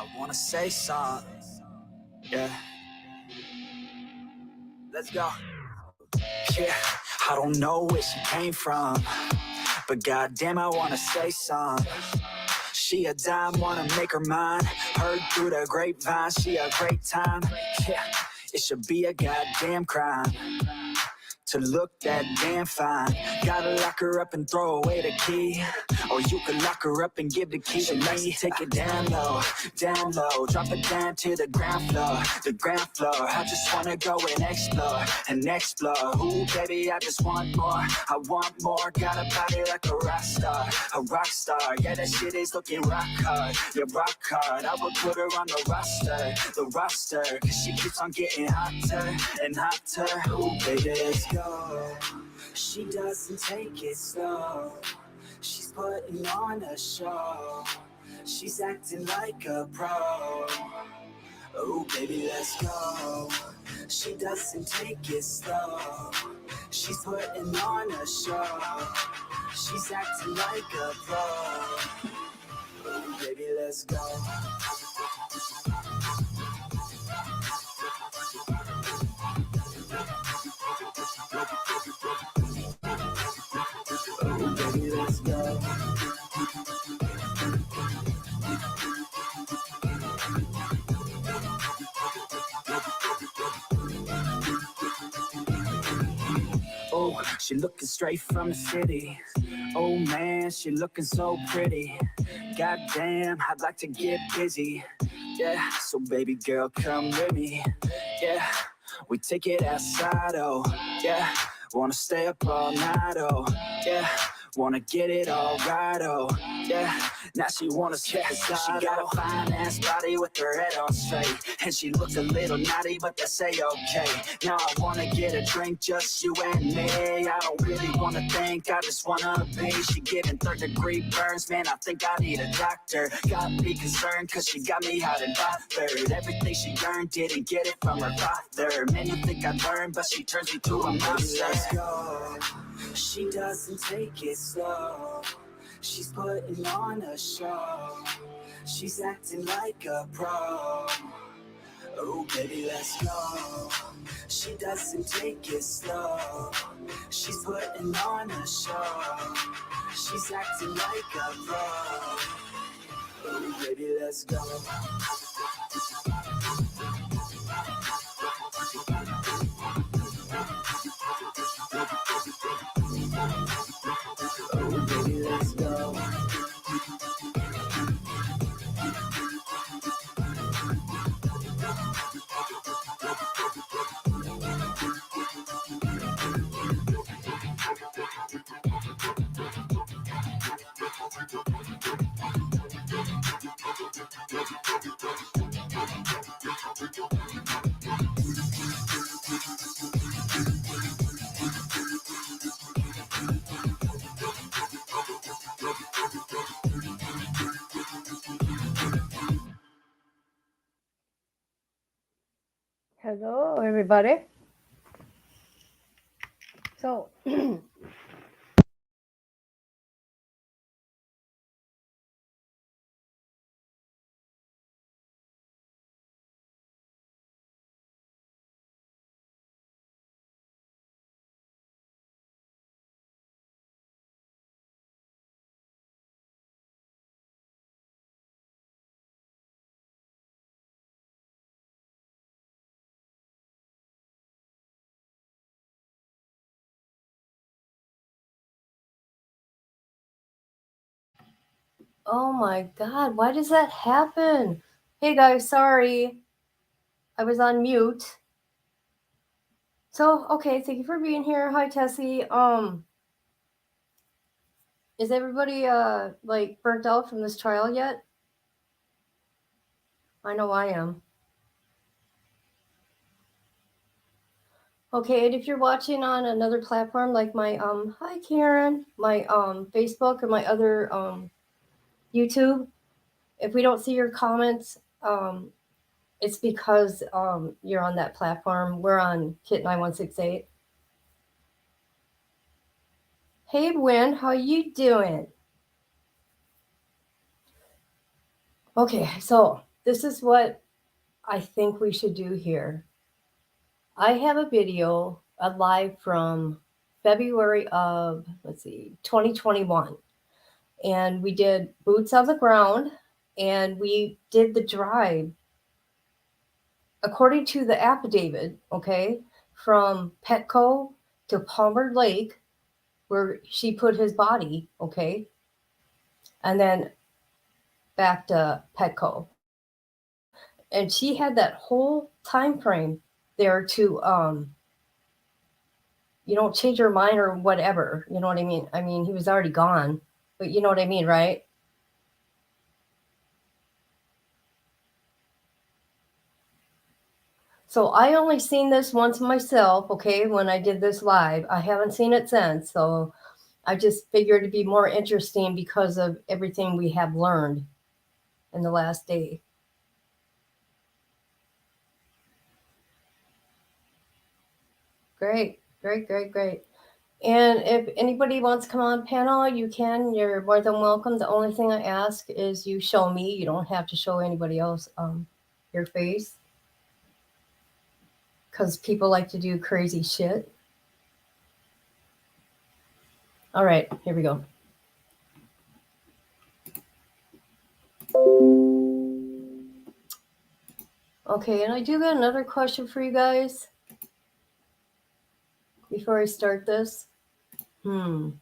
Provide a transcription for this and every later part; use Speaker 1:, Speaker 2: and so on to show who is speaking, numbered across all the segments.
Speaker 1: I wanna say something. Yeah. Let's go. Yeah. I don't know where she came from, but goddamn, I wanna say something. She a dime, wanna make her mine. Heard through the grapevine, she a great time. Yeah. It should be a goddamn crime to look that damn fine. Gotta lock her up and throw away the key, or you can lock her up and give the key to me. Take it down low, drop it down to the ground floor, the ground floor. I just wanna go and explore, ooh baby, I just want more, I want more. Got a body like a rock star, yeah, that shit is looking rock hard, yeah, rock hard. I would put her on the roster, cause she keeps on getting hotter and hotter. Ooh baby, let's go. She doesn't take it slow, she's putting on a show, she's acting like a pro. Oh baby, let's go. She doesn't take it slow, she's putting on a show, she's acting like a pro. Oh baby, let's go. Oh baby, let's go. Oh, she looking straight from the city. Oh man, she looking so pretty. Goddamn, I'd like to get busy. Yeah, so baby girl, come with me. Yeah, we take it outside, oh yeah. Wanna stay up all night, oh yeah. Wanna get it all right, oh yeah. Now she wanna skip the side. She got a fine ass body with her head on straight, and she looks a little naughty, but that's a-okay. Now I wanna get a drink, just you and me. I don't really wanna think, I just wanna be. She giving third-degree burns, man, I think I need a doctor. Got me concerned, cause she got me hot and bothered. Everything she earned, didn't get it from her father. Man, you think I learned, but she turns me to a monster. Let's go. She doesn't take it slow, she's putting on a show, she's acting like a pro. Oh baby, let's go. She doesn't take it slow, she's putting on a show, she's acting like a pro. Oh baby, let's go. Oh baby, let's go.
Speaker 2: Hello, everybody. So, oh my God, why does that happen? Hey guys, sorry, I was on mute. So, okay, thank you for being here. Hi, Tessie. Is everybody like burnt out from this trial yet? I know I am. Okay, and if you're watching on another platform like my hi Karen, my Facebook or my other YouTube, if we don't see your comments, it's because you're on that platform. We're on Kit 9168. Hey Win, how you doing? Okay, so this is what I think we should do here. I have a video, a live from February of, let's see, 2021. And we did boots on the ground and we did the drive according to the affidavit, okay, from Petco to Palmer Lake, where she put his body, okay, and then back to Petco. And she had that whole time frame there to change her mind or whatever. You know what I mean? I mean, he was already gone, but you know what I mean, right? So I only seen this once myself, okay, when I did this live. I haven't seen it since. So I just figured it'd be more interesting because of everything we have learned in the last day. Great, great, great, great. And if anybody wants to come on panel, you can. You're more than welcome. The only thing I ask is you show me. You don't have to show anybody else your face. Because people like to do crazy shit. All right, here we go. Okay, and I do got another question for you guys before I start this. I'm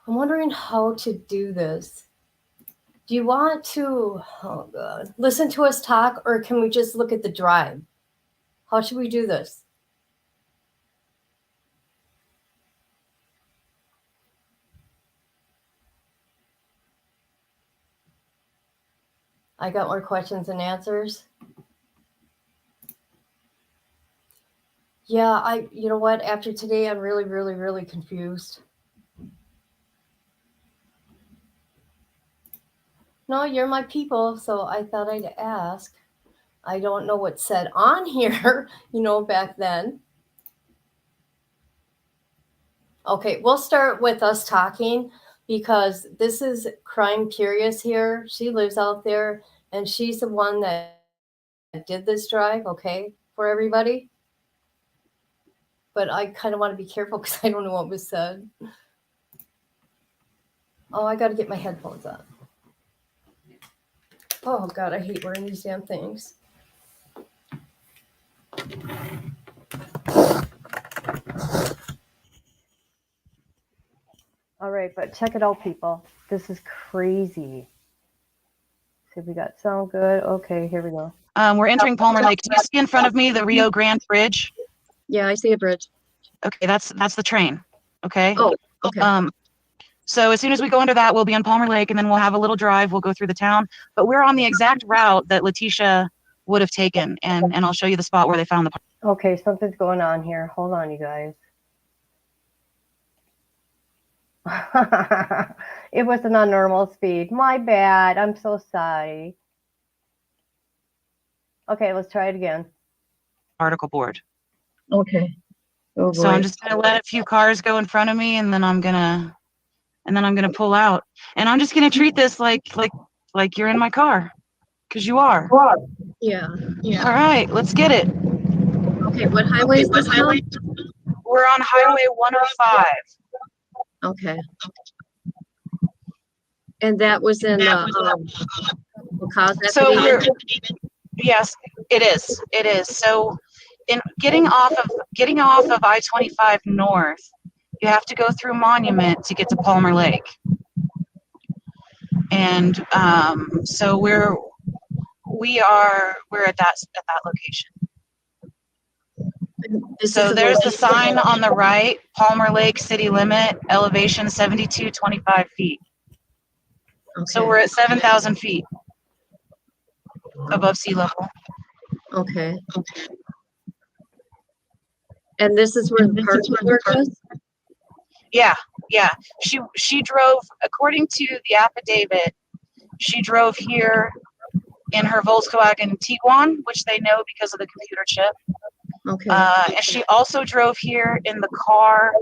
Speaker 2: wondering how to do this. Do you want to, oh God, listen to us talk, or can we just look at the drive? How should we do this? I got more questions and answers. Yeah, you know what? After today, I'm really, really, really confused. No, you're my people, so I thought I'd ask. I don't know what's said on here, back then. Okay, we'll start with us talking because this is Crime Curious here. She lives out there and she's the one that did this drive, okay, for everybody. But I kind of want to be careful because I don't know what was said. Oh, I got to get my headphones on. Oh, God, I hate wearing these damn things. All right, but check it out, people. This is crazy. See if we got sound good. Okay, here we go.
Speaker 3: We're entering Palmer Lake. Do you see in front of me the Rio Grande Bridge?
Speaker 2: Yeah, I see a bridge.
Speaker 3: Okay, that's the train. Okay.
Speaker 2: Oh, okay.
Speaker 3: So as soon as we go under that, we'll be on Palmer Lake, and then we'll have a little drive. We'll go through the town, but we're on the exact route that Letecia would have taken, and I'll show you the spot where they found the.
Speaker 2: Okay, something's going on here. Hold on, you guys. It wasn't on normal speed. My bad. I'm so sorry. Okay, let's try it again.
Speaker 3: Particle board.
Speaker 2: Okay. Oh,
Speaker 3: so I'm just gonna let a few cars go in front of me, and then I'm gonna pull out, and I'm just gonna treat this like you're in my car, because you are.
Speaker 2: Yeah.
Speaker 3: All right, let's get it.
Speaker 2: Okay, what highway is this on?
Speaker 3: We're on Highway 105.
Speaker 2: Okay. And that was in
Speaker 3: so yes, it is. It is. So in getting off of I-25 north, you have to go through Monument to get to Palmer Lake. And so we're at that location. So there's the sign on the right, Palmer Lake city limit, elevation 7225 feet. Okay. So we're at 7,000 feet above sea level.
Speaker 2: Okay. And this is where the parking work is?
Speaker 3: Yeah. She drove, according to the affidavit, she drove here in her Volkswagen Tiguan, which they know because of the computer chip.
Speaker 2: Okay.
Speaker 3: And she also drove here in the car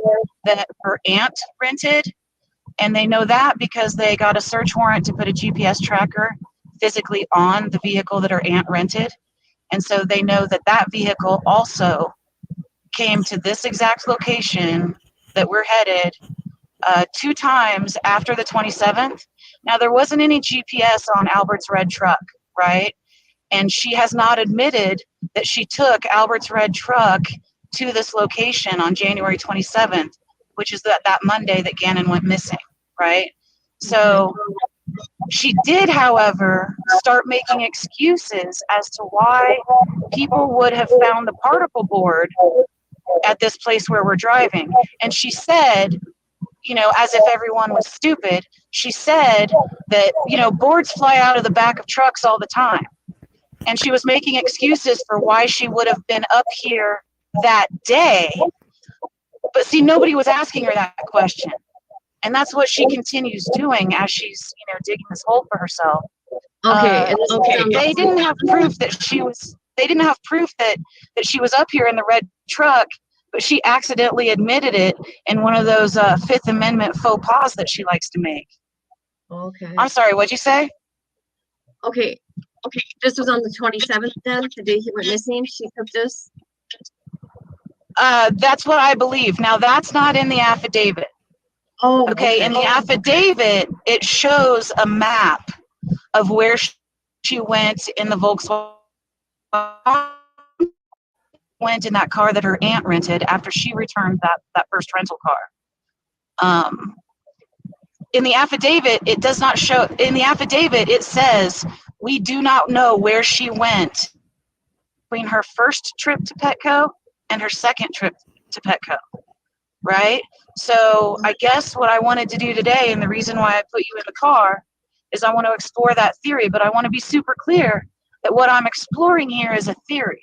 Speaker 3: that her aunt rented. And they know that because they got a search warrant to put a GPS tracker physically on the vehicle that her aunt rented. And so they know that that vehicle also came to this exact location that we're headed 2 times after the 27th. Now, there wasn't any GPS on Albert's red truck, right? And she has not admitted that she took Albert's red truck to this location on January 27th, which is that Monday that Gannon went missing, right? So she did, however, start making excuses as to why people would have found the particle board at this place where we're driving. And she said, you know, as if everyone was stupid, she said that, you know, boards fly out of the back of trucks all the time. And she was making excuses for why she would have been up here that day. But see, nobody was asking her that question. And that's what she continues doing as she's, you know, digging this hole for herself.
Speaker 2: Okay.
Speaker 3: They didn't have proof that she was, they didn't have proof that she was up here in the red truck, but she accidentally admitted it in one of those Fifth Amendment faux pas that she likes to make.
Speaker 2: Okay.
Speaker 3: I'm sorry, what'd you say?
Speaker 2: Okay. This was on the 27th then, the day he went missing. She took this.
Speaker 3: That's what I believe. Now, that's not in the affidavit.
Speaker 2: Oh,
Speaker 3: Okay, in the affidavit, it shows a map of where she went in the Volkswagen, went in that car that her aunt rented after she returned that first rental car. In the affidavit, it does not show, in the affidavit, it says, we do not know where she went between her first trip to Petco and her second trip to Petco, right? So I guess what I wanted to do today, and the reason why I put you in the car, is I want to explore that theory, but I want to be super clear that what I'm exploring here is a theory.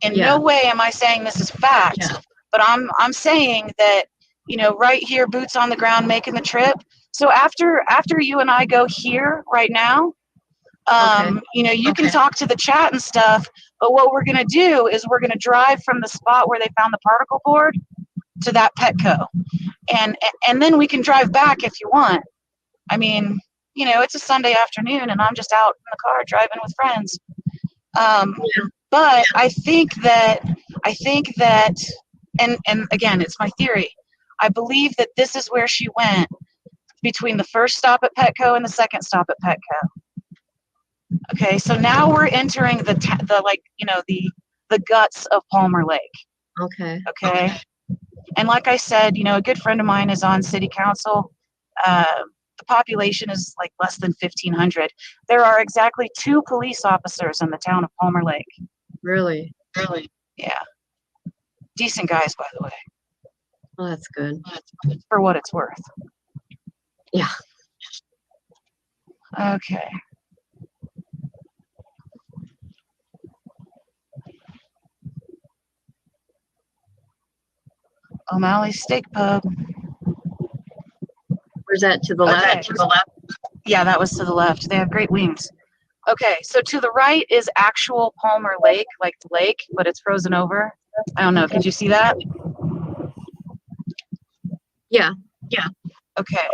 Speaker 3: In no way am I saying this is fact, but I'm saying that, you know, right here, boots on the ground, making the trip. So after you and I go here right now, you know, you can talk to the chat and stuff, but what we're going to do is we're going to drive from the spot where they found the particle board to that Petco. And then we can drive back if you want. I mean, you know, it's a Sunday afternoon and I'm just out in the car driving with friends. But I think that, and again, it's my theory. I believe that this is where she went between the first stop at Petco and the second stop at Petco. Okay, so now we're entering the like, you know, the guts of Palmer Lake. Okay. And like I said, you know, a good friend of mine is on city council. The population is like less than 1,500. There are exactly 2 police officers in the town of Palmer Lake.
Speaker 2: Really?
Speaker 3: Yeah. Decent guys, by the way.
Speaker 2: Oh, that's good.
Speaker 3: For what it's worth.
Speaker 2: Yeah.
Speaker 3: Okay. O'Malley's Steak Pub.
Speaker 2: Where's that, to the left?
Speaker 3: Yeah, that was to the left. They have great wings. Okay, so to the right is actual Palmer Lake, like the lake, but it's frozen over. I don't know. Could you see that?
Speaker 2: Yeah.
Speaker 3: Okay.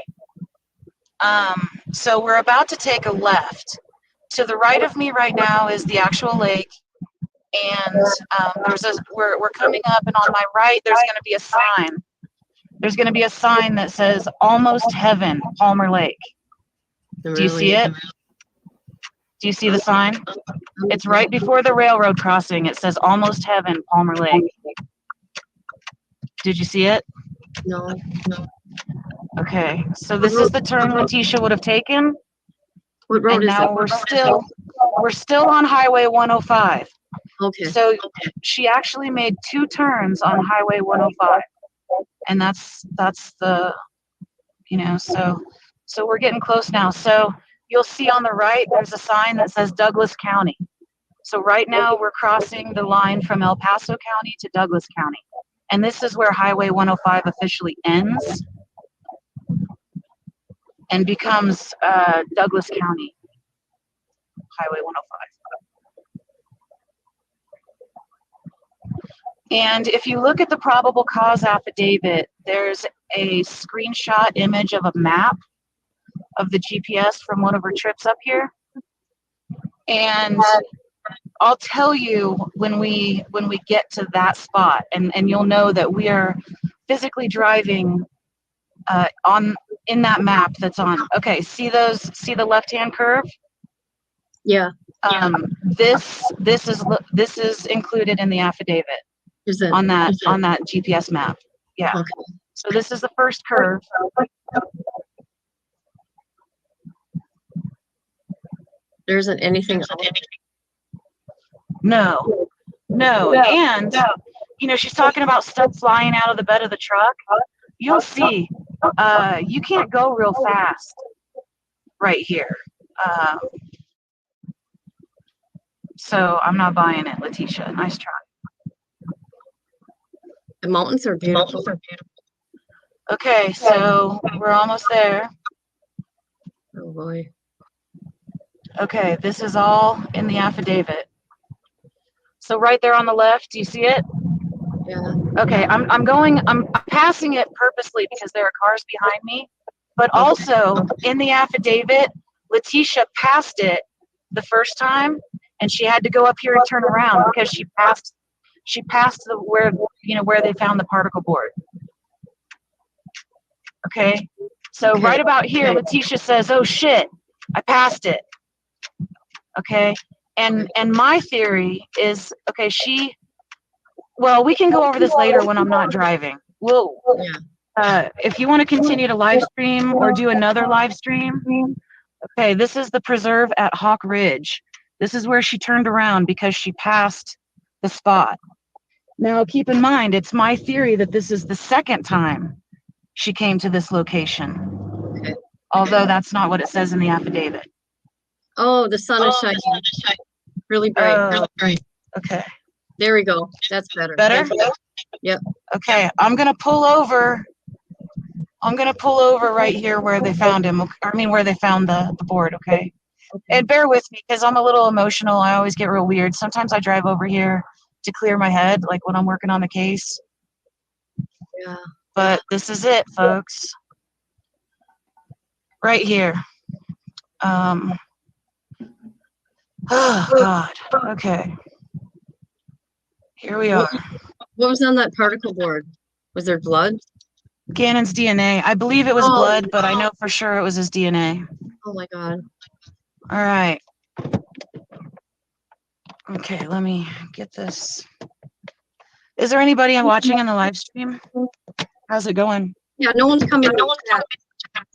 Speaker 3: So we're about to take a left. To the right of me right now is the actual lake, and we're coming up, and on my right there's going to be a sign. There's going to be a sign that says "Almost Heaven, Palmer Lake." Do you see it? Do you see the sign? It's right before the railroad crossing. It says "Almost Heaven, Palmer Lake." Did you see it?
Speaker 2: No.
Speaker 3: Okay, so this is the turn Letecia would have taken.
Speaker 2: What road
Speaker 3: and
Speaker 2: is
Speaker 3: now
Speaker 2: it?
Speaker 3: we're still on Highway 105.
Speaker 2: Okay.
Speaker 3: So she actually made 2 turns on Highway 105, and that's the, you know, so we're getting close now. So you'll see on the right there's a sign that says Douglas County. So right now we're crossing the line from El Paso County to Douglas County, and this is where Highway 105 officially ends and becomes Douglas County Highway 105. And if you look at the probable cause affidavit, there's a screenshot image of a map of the GPS from one of her trips up here. And I'll tell you when we get to that spot, and you'll know that we are physically driving on in that map that's on. Okay, see the left-hand curve?
Speaker 2: Yeah.
Speaker 3: This is included in the affidavit
Speaker 2: Is it?
Speaker 3: on that GPS map. Yeah.
Speaker 2: Okay.
Speaker 3: So this is the first curve.
Speaker 2: There isn't anything else.
Speaker 3: No. And she's talking about stuff flying out of the bed of the truck. You'll see. You can't go real fast right here. So I'm not buying it, Letecia. Nice try.
Speaker 2: The mountains are beautiful.
Speaker 3: Okay, so we're almost there.
Speaker 2: Oh boy.
Speaker 3: Okay, this is all in the affidavit. So right there on the left, do you see it?
Speaker 2: Yeah.
Speaker 3: Okay, I'm passing it purposely because there are cars behind me, but also in the affidavit, Letecia passed it the first time, and she had to go up here and turn around because she passed where they found the particle board. Okay, so right about here, Letecia says, "Oh shit, I passed it." Okay, and my theory is, okay, well, we can go over this later when I'm not driving. If you want to continue to live stream or do another live stream, okay, this is the preserve at Hawk Ridge. This is where she turned around because she passed the spot. Now, keep in mind, it's my theory that this is the second time she came to this location.
Speaker 2: Okay.
Speaker 3: Although that's not what it says in the affidavit.
Speaker 2: Oh, the sun is shining. Really bright.
Speaker 3: Okay.
Speaker 2: There we go. That's better.
Speaker 3: Better?
Speaker 2: Yep.
Speaker 3: Okay, I'm gonna pull over right here where they found him. Where they found the board, okay? And bear with me because I'm a little emotional. I always get real weird. Sometimes I drive over here to clear my head, like when I'm working on the case.
Speaker 2: Yeah.
Speaker 3: But this is it, folks. Right here. Oh, God. Okay. Here we are.
Speaker 2: What was on that particle board? Was there blood?
Speaker 3: Gannon's DNA. I believe it was blood, but I know for sure it was his DNA.
Speaker 2: Oh my God.
Speaker 3: All right. Okay, let me get this. Is there anybody watching in the live stream? How's it going?
Speaker 2: Yeah, no one's coming.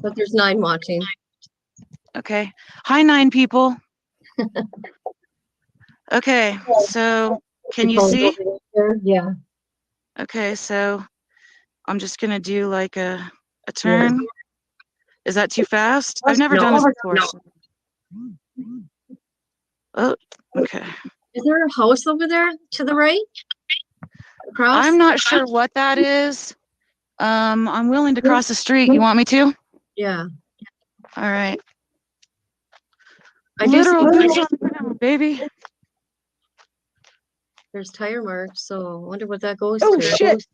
Speaker 2: But there's 9 watching.
Speaker 3: Okay. Hi, 9 people. Okay, so can you see?
Speaker 2: Yeah.
Speaker 3: Okay, so I'm just gonna do like a turn. Yeah. Is that too fast? I've never done this before. No. Oh, okay.
Speaker 2: Is there a house over there to the right? Across?
Speaker 3: I'm not sure what that is. I'm willing to cross the street. You want me to?
Speaker 2: Yeah.
Speaker 3: All right.
Speaker 2: Literal
Speaker 3: boots on the ground, baby.
Speaker 2: There's tire marks, so I wonder what that goes
Speaker 3: Oh,
Speaker 2: to.
Speaker 3: shit.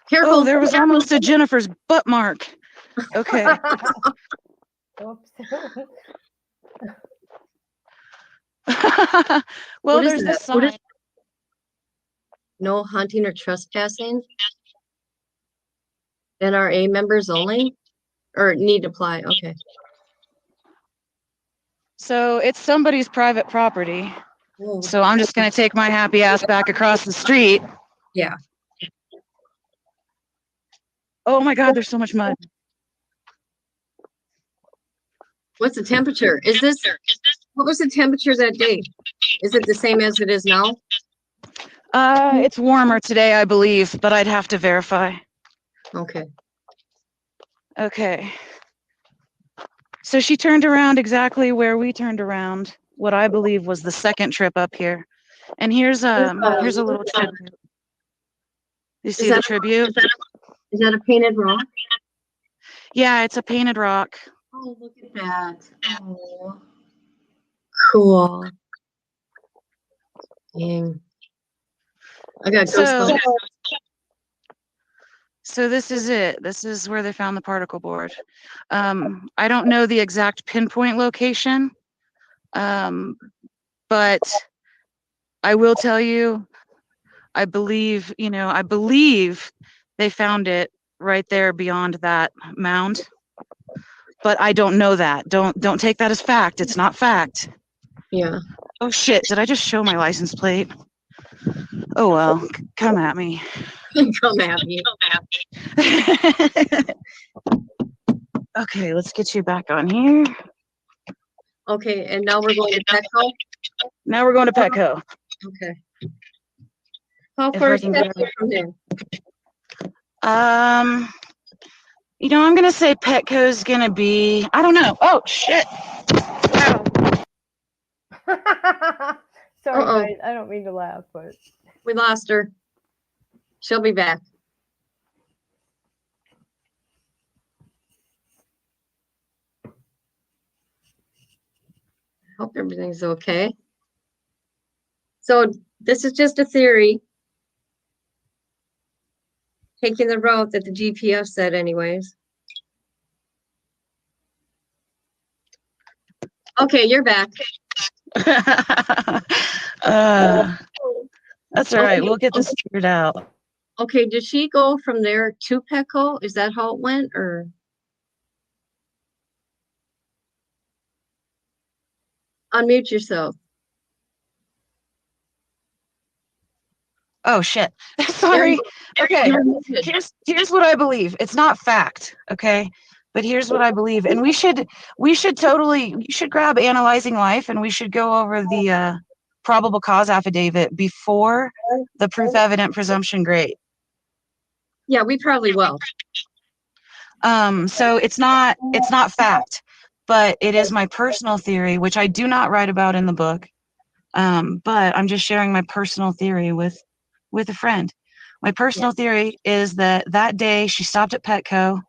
Speaker 2: Careful.
Speaker 3: Oh, there was almost a Jennifer's butt mark. Okay.
Speaker 2: Oops.
Speaker 3: Well, there's this sign.
Speaker 2: No hunting or trespassing. NRA members only? Or need to apply, okay.
Speaker 3: So it's somebody's private property.
Speaker 2: Whoa.
Speaker 3: So I'm just going to take my happy ass back across the street.
Speaker 2: Yeah.
Speaker 3: Oh my God, there's so much mud.
Speaker 2: What's the temperature? What was the temperature that day? Is it the same as it is now?
Speaker 3: It's warmer today, I believe, but I'd have to verify.
Speaker 2: Okay.
Speaker 3: Okay. So she turned around exactly where we turned around, what I believe was the second trip up here. And here's a little tribute. You see the tribute?
Speaker 2: Is that a painted rock?
Speaker 3: Yeah, it's a painted rock.
Speaker 2: Oh, look at that. Oh. Cool. Dang. I got goosebumps.
Speaker 3: So this is it. This is where they found the particle board. I don't know the exact pinpoint location, But I will tell you, I believe they found it right there beyond that mound. But I don't know that. Don't take that as fact. It's not fact.
Speaker 2: Yeah.
Speaker 3: Oh shit, did I just show my license plate? Oh well, come at me.
Speaker 2: Come at me.
Speaker 3: Okay, let's get you back on here.
Speaker 2: Okay, and now we're going to Petco.
Speaker 3: Now we're going to Petco.
Speaker 2: Okay. How
Speaker 3: If
Speaker 2: far
Speaker 3: I
Speaker 2: is
Speaker 3: can
Speaker 2: Petco
Speaker 3: get-
Speaker 2: from there?
Speaker 3: I'm gonna say Petco's gonna be, I don't know. Oh shit. Wow.
Speaker 2: Sorry,
Speaker 4: Guys, I don't mean to laugh, but
Speaker 2: We lost her. She'll be back. Hope everything's okay. So this is just a theory. Taking the route that the GPS said anyways. Okay, you're back.
Speaker 3: That's all right. We'll get this figured out.
Speaker 2: Okay, did she go from there to Petco? Is that how it went, or? Unmute yourself.
Speaker 3: Oh shit. Sorry. Okay.
Speaker 2: You're muted.
Speaker 3: Here's what I believe. It's not fact, okay? But here's what I believe. And you should grab Analyzing Life, and we should go over the probable cause affidavit before the proof evident presumption grade.
Speaker 2: Yeah, we probably will.
Speaker 3: So it's not fact, but it is my personal theory, which I do not write about in the book. But I'm just sharing my personal theory with a friend. My personal theory is that day she stopped at Petco.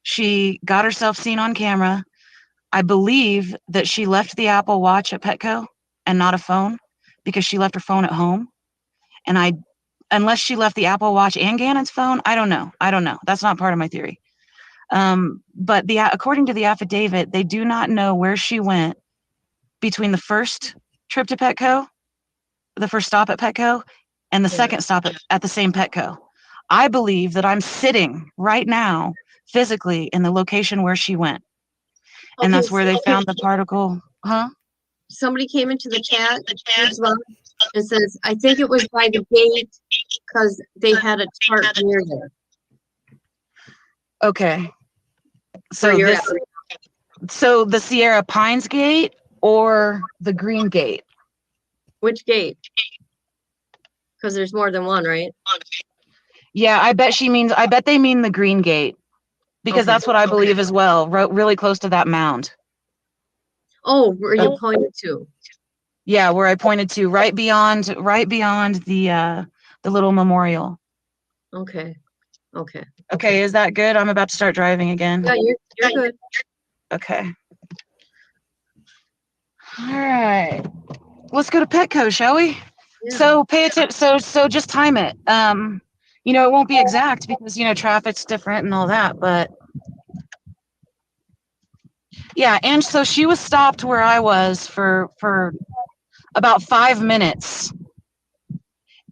Speaker 3: She got herself seen on camera. I believe that she left the Apple Watch at Petco and not a phone, because she left her phone at home. And unless she left the Apple Watch and Gannon's phone, I don't know. That's not part of my theory. But according to the affidavit, they do not know where she went between the first trip to Petco, the first stop at Petco, and the second stop at the same Petco. I believe that I'm sitting right now physically in the location where she went. And that's where they found the particle. Huh?
Speaker 2: Somebody came into the chat as well and says, I think it was by the gate because they had a tarp near there.
Speaker 3: Okay.
Speaker 2: Where you're
Speaker 3: So the Sierra Pines gate or the Green gate?
Speaker 2: Which gate? Because there's more than one, right?
Speaker 3: Yeah, I bet they mean the Green gate, because that's what I believe as well. Really close to that mound.
Speaker 2: Oh, where you pointed to?
Speaker 3: Yeah, where I pointed to, right beyond the little memorial.
Speaker 2: Okay. Okay.
Speaker 3: Okay, is that good? I'm about to start driving again.
Speaker 2: Yeah, you're good.
Speaker 3: Okay. All right. Let's go to Petco, shall we?
Speaker 2: Yeah.
Speaker 3: So pay attention. So just time it. It won't be exact because traffic's different and all that, but yeah. And so she was stopped where I was for about 5 minutes,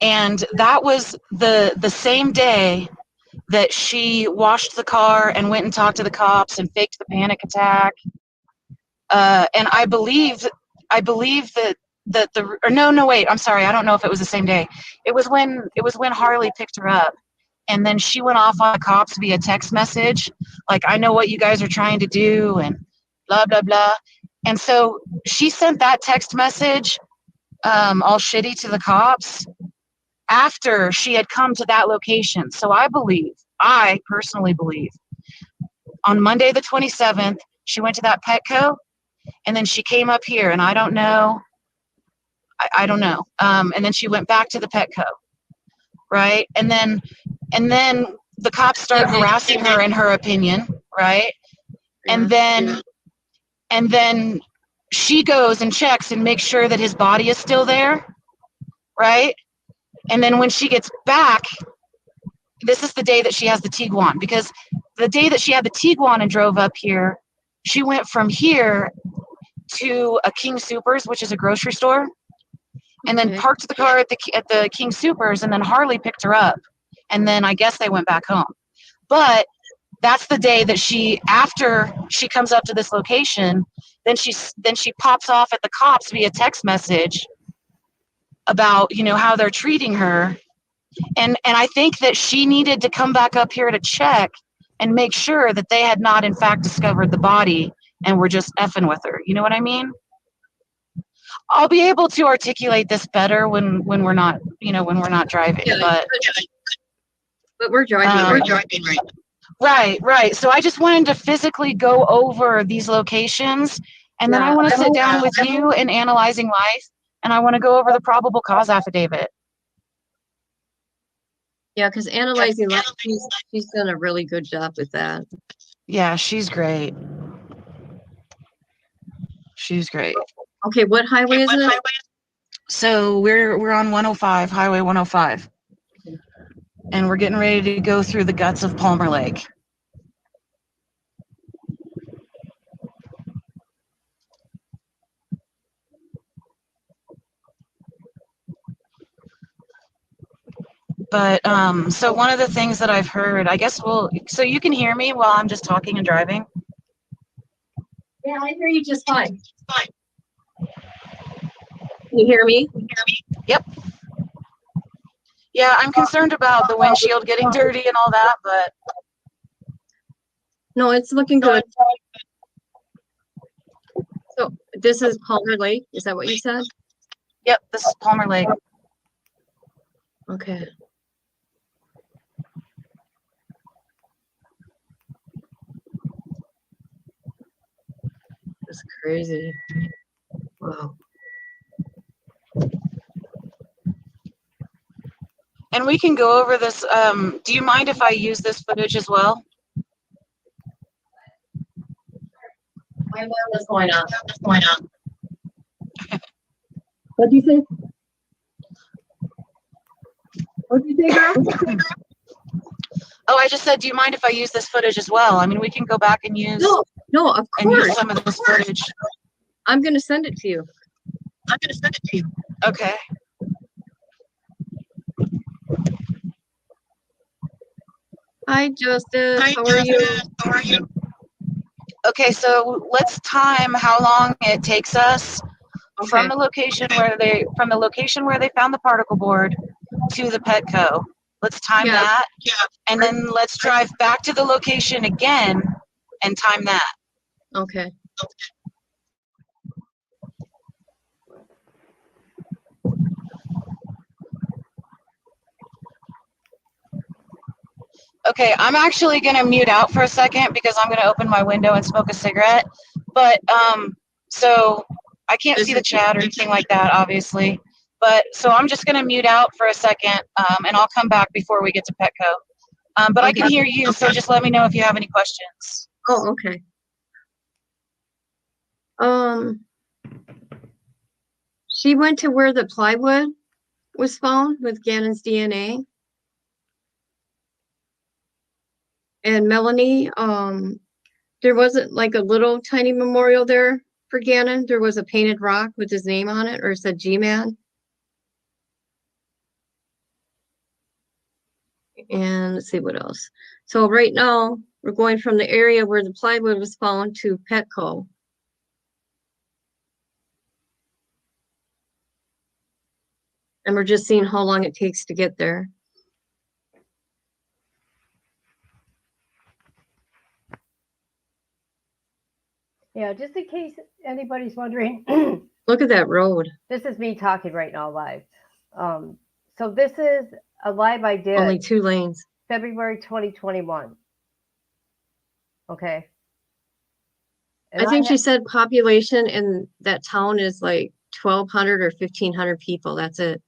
Speaker 3: and that was the same day that she washed the car and went and talked to the cops and faked the panic attack. And I believe wait, I'm sorry, I don't know if it was the same day. It was when Harley picked her up, and then she went off on the cops via text message, like, I know what you guys are trying to do, and blah blah blah. And so she sent that text message all shitty to the cops after she had come to that location. So I personally believe on Monday the 27th, she went to that Petco, and then she came up here, and I don't know. And then she went back to the Petco, right? And then the cops start harassing her, in her opinion, right? And then she goes and checks and makes sure that his body is still there, right? And then when she gets back, this is the day that she has the Tiguan, because the day that she had the Tiguan and drove up here, she went from here to a King Soopers, which is a grocery store, and then
Speaker 2: Okay.
Speaker 3: parked the car at the King Soopers, and then Harley picked her up, and then I guess they went back home. But that's the day that after she comes up to this location, then she pops off at the cops via text message about, you know, how they're treating her, and I think that she needed to come back up here to check and make sure that they had not in fact discovered the body and were just effing with her. You know what I mean? I'll be able to articulate this better when we're not, you know, when we're not driving.
Speaker 2: Yeah, but we're driving.
Speaker 3: We're driving right. Right. So I just wanted to physically go over these locations, and then I want to sit down with you and analyzing life, and I want to go over the probable cause affidavit.
Speaker 2: Yeah, because analyzing life, she's done a really good job with that.
Speaker 3: Yeah, she's great. She's great.
Speaker 2: Okay, what highway is it?
Speaker 3: So we're on 105, Highway 105, and we're getting ready to go through the guts of Palmer Lake. But so one of the things that I've heard, I guess, so you can hear me while I'm just talking and driving?
Speaker 2: Yeah, I hear you just fine. You hear me?
Speaker 3: Yep. Yeah, I'm concerned about the windshield getting dirty and all that, but
Speaker 2: No, it's looking good. So this is Palmer Lake, is that what you said?
Speaker 3: yep, this is Palmer Lake.
Speaker 2: Okay. That's crazy. Wow.
Speaker 3: And we can go over this. Do you mind if I use this footage as well?
Speaker 2: My mom is going on. What'd you say? What'd you say, girl?
Speaker 3: Oh, I just said, do you mind if I use this footage as well? I mean, we can go back and use
Speaker 2: No, of
Speaker 3: and use
Speaker 2: course.
Speaker 3: some of this footage.
Speaker 2: I'm gonna send it to you.
Speaker 3: Okay.
Speaker 2: Hi, Justice. How are you?
Speaker 3: Okay, so let's time how long it takes us from the location where they found the particle board to the Petco. Let's time that. Yeah. And then let's drive back to the location again and time that.
Speaker 2: Okay.
Speaker 3: Okay, I'm actually gonna mute out for a second because I'm gonna open my window and smoke a cigarette. But so I can't see the chat or anything like that, obviously. But so I'm just gonna mute out for a second, and I'll come back before we get to Petco. But I can hear you, so just let me know if you have any questions.
Speaker 2: Oh, okay. She went to where the plywood was found with Gannon's DNA. And Melanie, there wasn't like a little tiny memorial there for Gannon. There was a painted rock with his name on it, or it said G-Man. And let's see what else. So right now we're going from the area where the plywood was found to Petco. And we're just seeing how long it takes to get there.
Speaker 4: Yeah, just in case anybody's wondering,
Speaker 2: Look at that road.
Speaker 4: this is me talking right now live. So this is a live I did
Speaker 2: Only 2 lanes.
Speaker 4: February 2021. Okay.
Speaker 2: I think she said population in that town is like 1,200 or 1,500 people. That's it.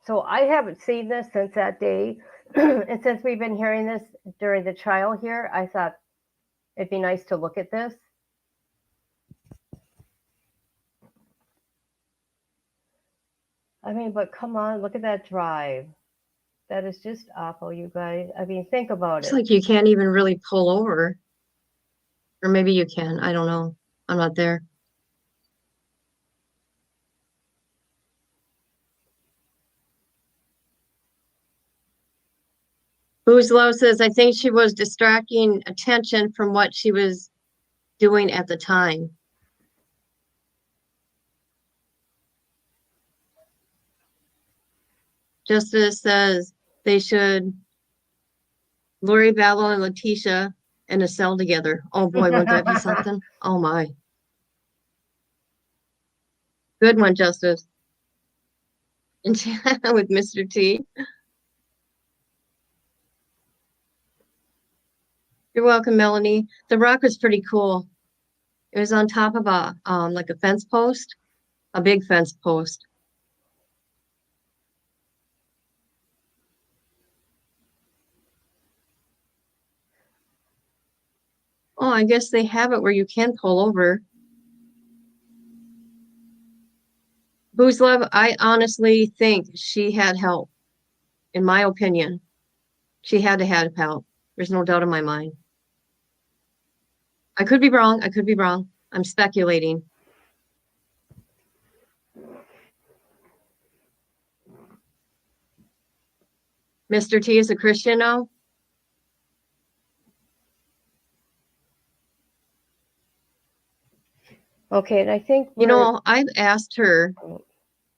Speaker 4: So I haven't seen this since that day. And since we've been hearing this during the trial here, I thought it'd be nice to look at this. I mean, but come on, look at that drive. That is just awful, you guys. I mean, think about
Speaker 2: It's
Speaker 4: it.
Speaker 2: like you can't even really pull over. Or maybe you can. I don't know.
Speaker 4: I'm not there. Booze Low says, I think she was distracting attention from what she was doing at the time. Justice says they should Lori Vallow and Letecia in a cell together. Oh boy, wouldn't that be something? Oh my. Good one, Justice. And with Mr. T. You're welcome, Melanie. The rock was pretty cool. It was on top of a like a fence post, a big fence post. Oh, I guess they have it where you can pull over. Booze Love, I honestly think she had help. In my opinion, she had to have help. There's no doubt in my mind. I could be wrong. I could be wrong. I'm speculating. Mr. T is a Christian now? Okay, and I think
Speaker 2: You know,
Speaker 4: I've asked her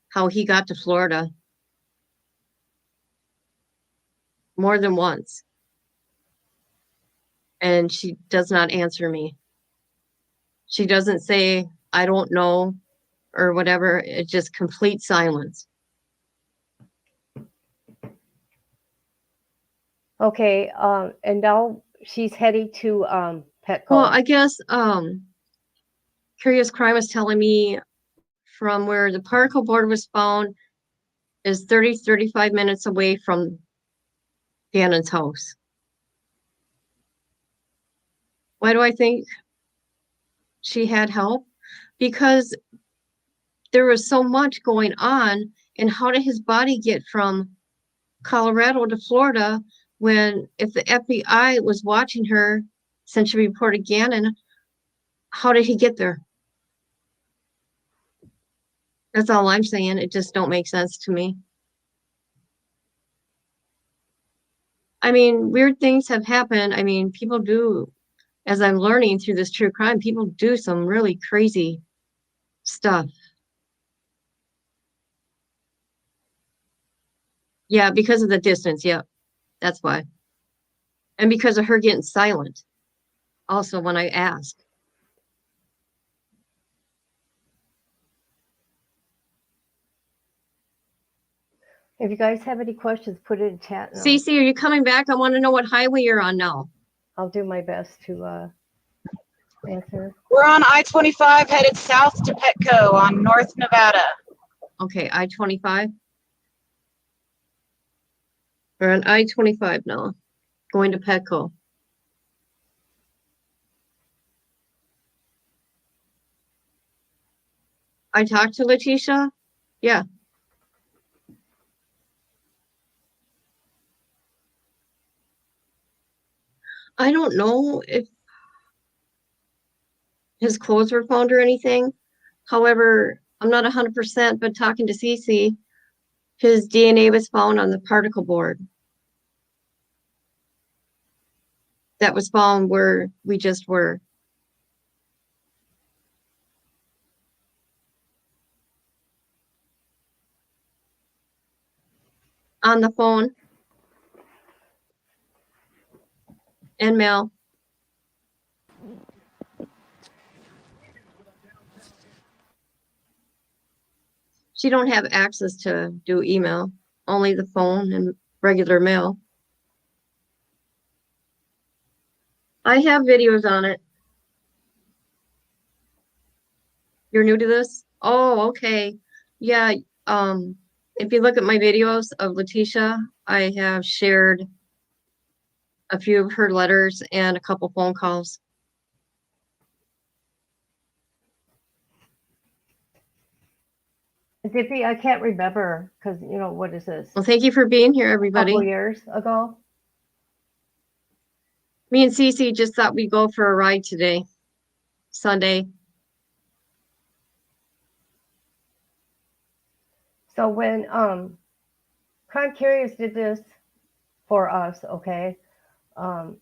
Speaker 4: how he got to Florida more than once. And she does not answer me. She doesn't say, I don't know, or whatever. It's just complete silence.
Speaker 2: okay, and now she's heading to Petco.
Speaker 4: Well, I guess Curious Crime was telling me from where the particle board was found is 35 minutes away from Gannon's house. Why do I think she had help? Because there was so much going on, and how did his body get from Colorado to Florida when, if the FBI was watching her since she reported Gannon, how did he get there? That's all I'm saying. It just don't make sense to me. I mean, weird things have happened. I mean, people do, as I'm learning through this true crime, people do some really crazy stuff. Yeah, because of the distance. Yeah, that's why. And because of her getting silent. Also, when I ask.
Speaker 2: If you guys have any questions, put it in chat now.
Speaker 4: Cece, are you coming back? I want to know what highway you're on now.
Speaker 2: I'll do my best to answer.
Speaker 3: We're on I-25 headed south to Petco on North Nevada.
Speaker 4: Okay, I-25. We're on I-25 now, going to Petco. I talked to Letecia. Yeah. I don't know if his clothes were found or anything. However, I'm not 100%, but talking to Cece, his DNA was found on the particle board. That was found where we just were. On the phone. And mail. She don't have access to do email, only the phone and regular mail. I have videos on it. You're new to this? Oh, okay. Yeah, if you look at my videos of Letecia, I have shared a few of her letters and a couple phone calls.
Speaker 2: Zippy, I can't remember because, you know, what is this?
Speaker 4: Well, thank you for being here,
Speaker 2: A
Speaker 4: everybody.
Speaker 2: couple years ago.
Speaker 4: Me and Cece just thought we'd go for a ride today, Sunday.
Speaker 2: So when Crime Curious did this for us, okay, um,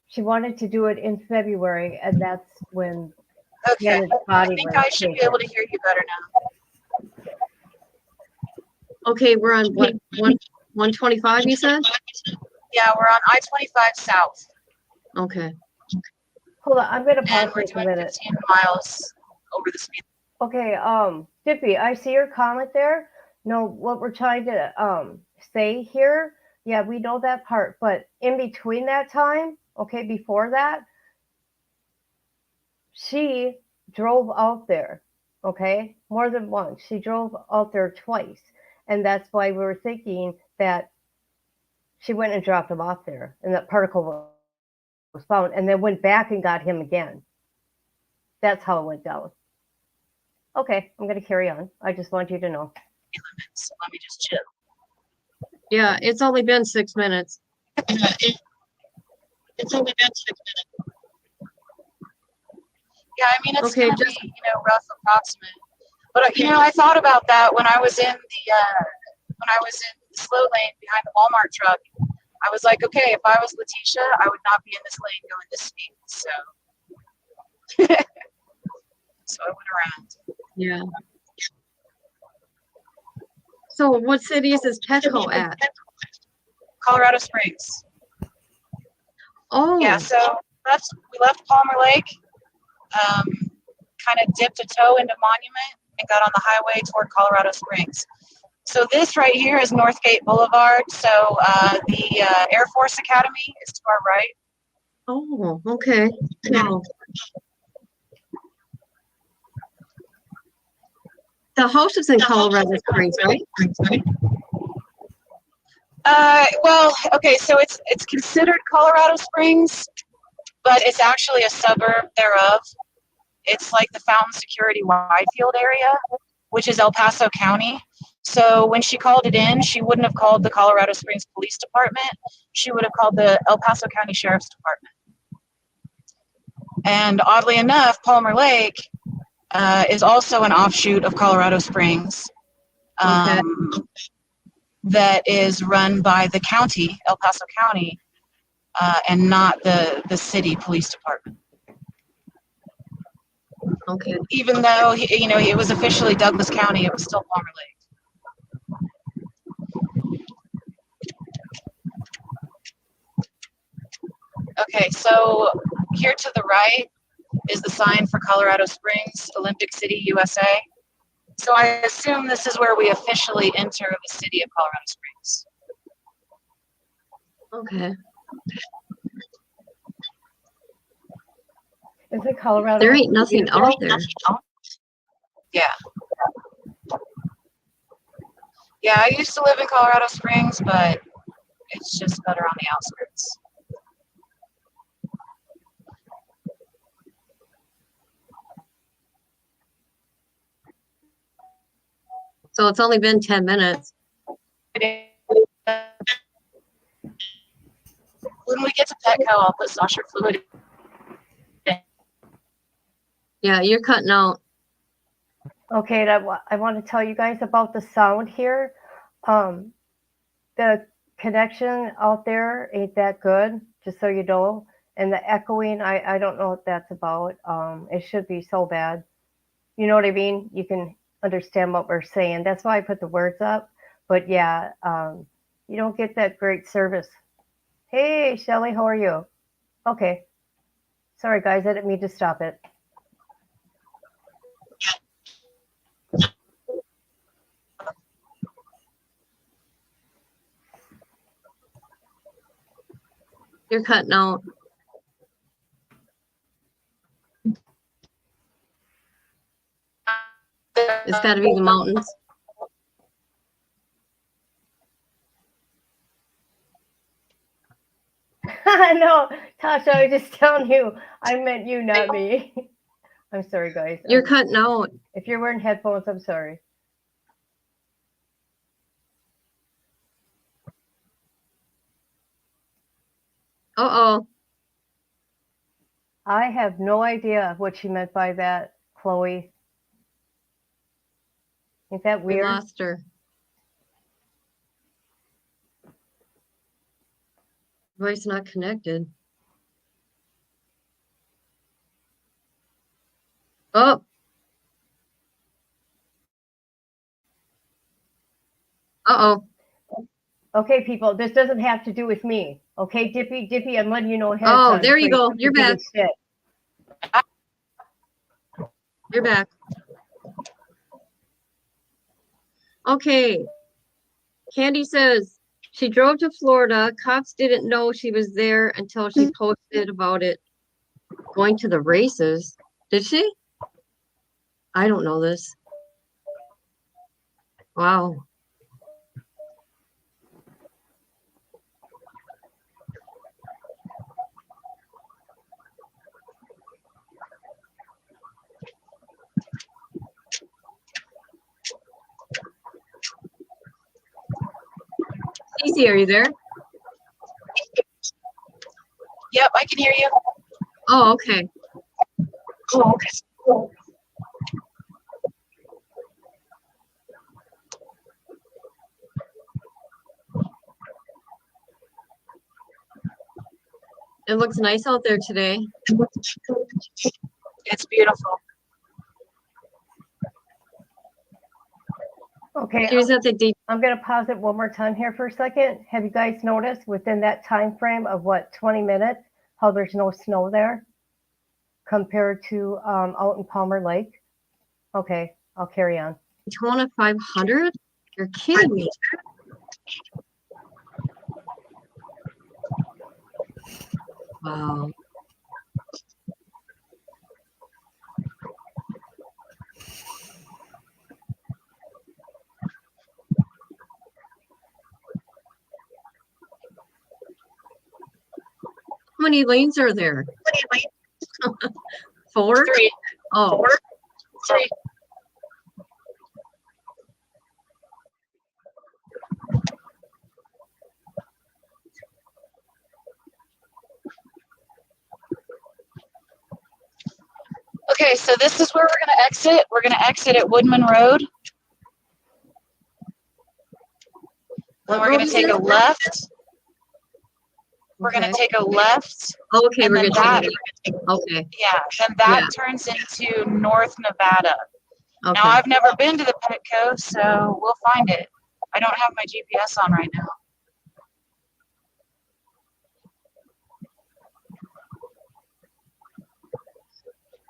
Speaker 2: she wanted to do it in February, and that's when
Speaker 3: Okay.
Speaker 2: Janet's
Speaker 3: I
Speaker 2: body
Speaker 3: think
Speaker 2: was
Speaker 3: I should be
Speaker 2: taken.
Speaker 3: able to hear you better now.
Speaker 4: Okay, we're on what, 125, you said?
Speaker 3: Yeah, we're on I-25 South,
Speaker 4: Okay.
Speaker 2: Hold on, I'm gonna
Speaker 3: and
Speaker 2: pause
Speaker 3: we're
Speaker 2: this a
Speaker 3: doing
Speaker 2: minute.
Speaker 3: 15 miles over the speed.
Speaker 2: Okay, Dippy, I see your comment there. No, what we're trying to say here, yeah, we know that part, but in between that time, okay, before that, she drove out there, okay, more than once. She drove out there twice, and that's why we were thinking that she went and dropped him off there, and that particle was found, and then went back and got him again. That's how it went down. Okay, I'm gonna carry on. I just want you to know.
Speaker 3: So let me just chill.
Speaker 4: Yeah, it's only been 6 minutes.
Speaker 3: It's only been 6 minutes. Yeah, I mean, it's
Speaker 4: Okay,
Speaker 3: gonna be, rough approximate. But, I thought about that when I was in the slow lane behind the Walmart truck. I was like, okay, if I was Letecia, I would not be in this lane going this speed. So, so I went around.
Speaker 4: Yeah. So what cities is Petco at?
Speaker 3: Colorado Springs.
Speaker 4: Oh,
Speaker 3: Yeah, so we left Palmer Lake, kind of dipped a toe into Monument, and got on the highway toward Colorado Springs. So this right here is Northgate Boulevard. So the Air Force Academy is to our right.
Speaker 4: oh, okay. No. The house is in Colorado Springs, right?
Speaker 3: Well, okay, so it's considered Colorado Springs, but it's actually a suburb thereof. It's like the Fountain Security Widefield area, which is El Paso County. So when she called it in, she wouldn't have called the Colorado Springs Police Department. She would have called the El Paso County Sheriff's Department. And oddly enough, Palmer Lake is also an offshoot of Colorado Springs.
Speaker 4: Okay.
Speaker 3: That is run by the county, El Paso County, and not the city police department.
Speaker 4: Okay.
Speaker 3: Even though it was officially Douglas County, it was still Palmer Lake. Okay, so here to the right is the sign for Colorado Springs, Olympic City, USA. So I assume this is where we officially enter the city of Colorado Springs.
Speaker 4: Okay.
Speaker 2: Is it Colorado?
Speaker 4: There ain't nothing out there.
Speaker 3: Yeah. Yeah, I used to live in Colorado Springs, but it's just better on the outskirts.
Speaker 4: So it's only been 10 minutes.
Speaker 3: When we get to Petco, I'll put Sasha fluid in.
Speaker 4: Yeah, you're cutting out.
Speaker 2: Okay, and I want to tell you guys about the sound here. The connection out there ain't that good, just so you know. And the echoing, I don't know what that's about. It should be so bad. You know what I mean? You can understand what we're saying. That's why I put the words up. But yeah, you don't get that great service. Hey, Shelly, how are you? Okay. Sorry, guys, I didn't mean to stop it.
Speaker 4: You're cutting out. It's got to be the mountains.
Speaker 2: No, Tasha, I was just telling you. I meant you, not me. I'm sorry, guys.
Speaker 4: You're cutting out.
Speaker 2: If you're wearing headphones, I'm sorry.
Speaker 4: Uh-oh.
Speaker 2: I have no idea what she meant by that, Chloe.
Speaker 5: Is that
Speaker 4: We
Speaker 5: weird?
Speaker 4: lost her. Voice not connected. Oh. Uh-oh.
Speaker 5: Okay, people, this doesn't have to do with me. Okay, Dippy, I'm letting you know ahead of
Speaker 4: Oh,
Speaker 5: time.
Speaker 4: there you
Speaker 5: so
Speaker 4: go. You're
Speaker 5: can give
Speaker 4: back.
Speaker 5: me shit.
Speaker 4: You're back. Okay. Candy says she drove to Florida. Cops didn't know she was there until she posted about it going to the races. Did she? I don't know this. Wow. Cece, are you there?
Speaker 3: Yep, I can hear you.
Speaker 4: Oh, okay. It looks nice out there today.
Speaker 3: It's beautiful.
Speaker 5: Okay,
Speaker 4: She was at the
Speaker 5: I'm going to pause it one more time here for a second. Have you guys noticed within that time frame of 20 minutes, how there's no snow there compared to out in Palmer Lake? Okay, I'll carry on.
Speaker 4: Daytona 500? You're kidding me. Wow. How many lanes are there? 4?
Speaker 3: 3.
Speaker 4: Oh.
Speaker 3: 4. 3. Okay, so this is where we're going to exit. We're going to exit at Woodman Road. And we're going to take a left. We're going to take a left.
Speaker 4: Okay,
Speaker 3: and
Speaker 4: we're
Speaker 3: then
Speaker 4: gonna
Speaker 3: that,
Speaker 4: take it. Okay.
Speaker 3: yeah, then that turns into North Nevada.
Speaker 4: Okay.
Speaker 3: Now, I've never been to the Petco, so we'll find it. I don't have my GPS on right now.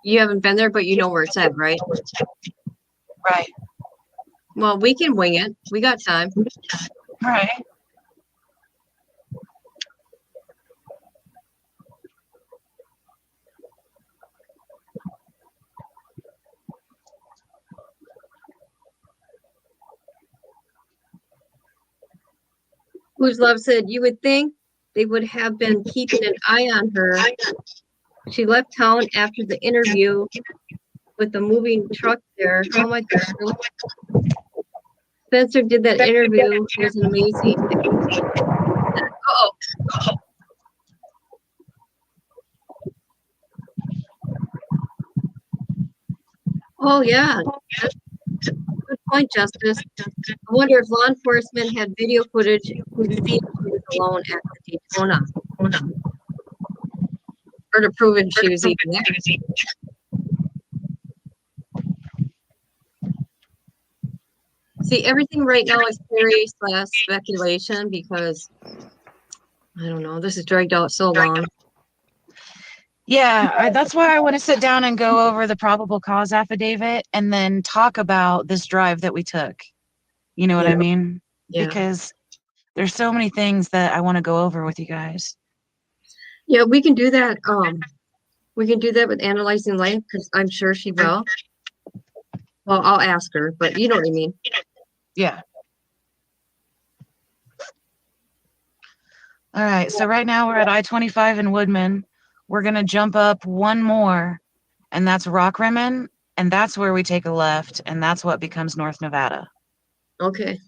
Speaker 4: You haven't been there, but you know where it's at, right?
Speaker 3: Right.
Speaker 4: Well, we can wing it. We got time.
Speaker 3: Right.
Speaker 4: Whose Love said, you would think they would have been keeping an eye on her. She left town after the interview with the moving truck there. Oh my God. Spencer did that interview. It was amazing. Uh-oh. Oh, yeah. Good point, Justice. I wonder if law enforcement had video footage who the vehicle was alone at the Daytona. Or to prove if she was even there. See, everything right now is theory / speculation because, I don't know, this has dragged out so long.
Speaker 3: Yeah, that's why I want to sit down and go over the probable cause affidavit and then talk about this drive that we took. You know what I mean?
Speaker 4: Yeah.
Speaker 3: Because there's so many things that I want to go over with you guys.
Speaker 4: Yeah, we can do that. We can do that with analyzing life because I'm sure she will. Well, I'll ask her, but you know what I mean.
Speaker 3: Yeah. All right. So right now we're at I-25 in Woodman. We're going to jump up one more, and that's Rock Rimmon, and that's where we take a left, and that's what becomes North Nevada.
Speaker 4: Okay.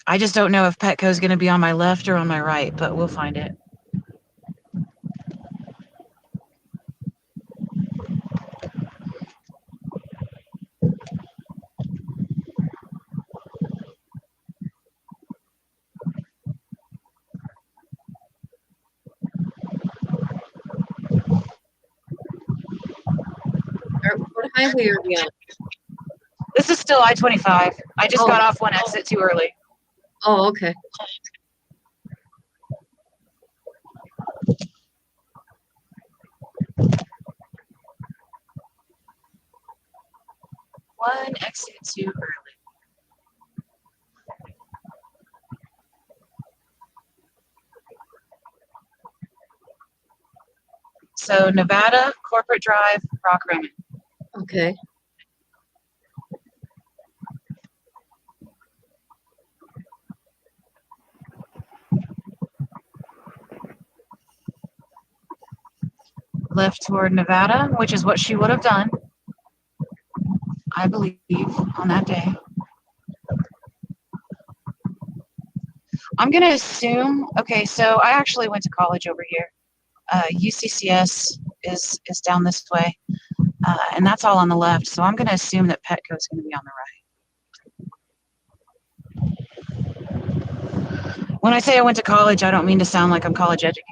Speaker 3: I just don't know if Petco is going to be on my left or on my right, but we'll find it.
Speaker 4: highway are we on?
Speaker 3: This is still I-25. I just
Speaker 4: Oh.
Speaker 3: got off one exit too early.
Speaker 4: Oh, okay.
Speaker 3: One exit too early. So Nevada, Corporate Drive, Rock Rimmon.
Speaker 4: Okay.
Speaker 3: Left toward Nevada, which is what she would have done, I believe, on that day. I'm going to assume, okay, so I actually went to college over here. UCCS is down this way, and that's all on the left, so I'm going to assume that Petco is going to be on the right. When I say I went to college, I don't mean to sound like I'm college educated.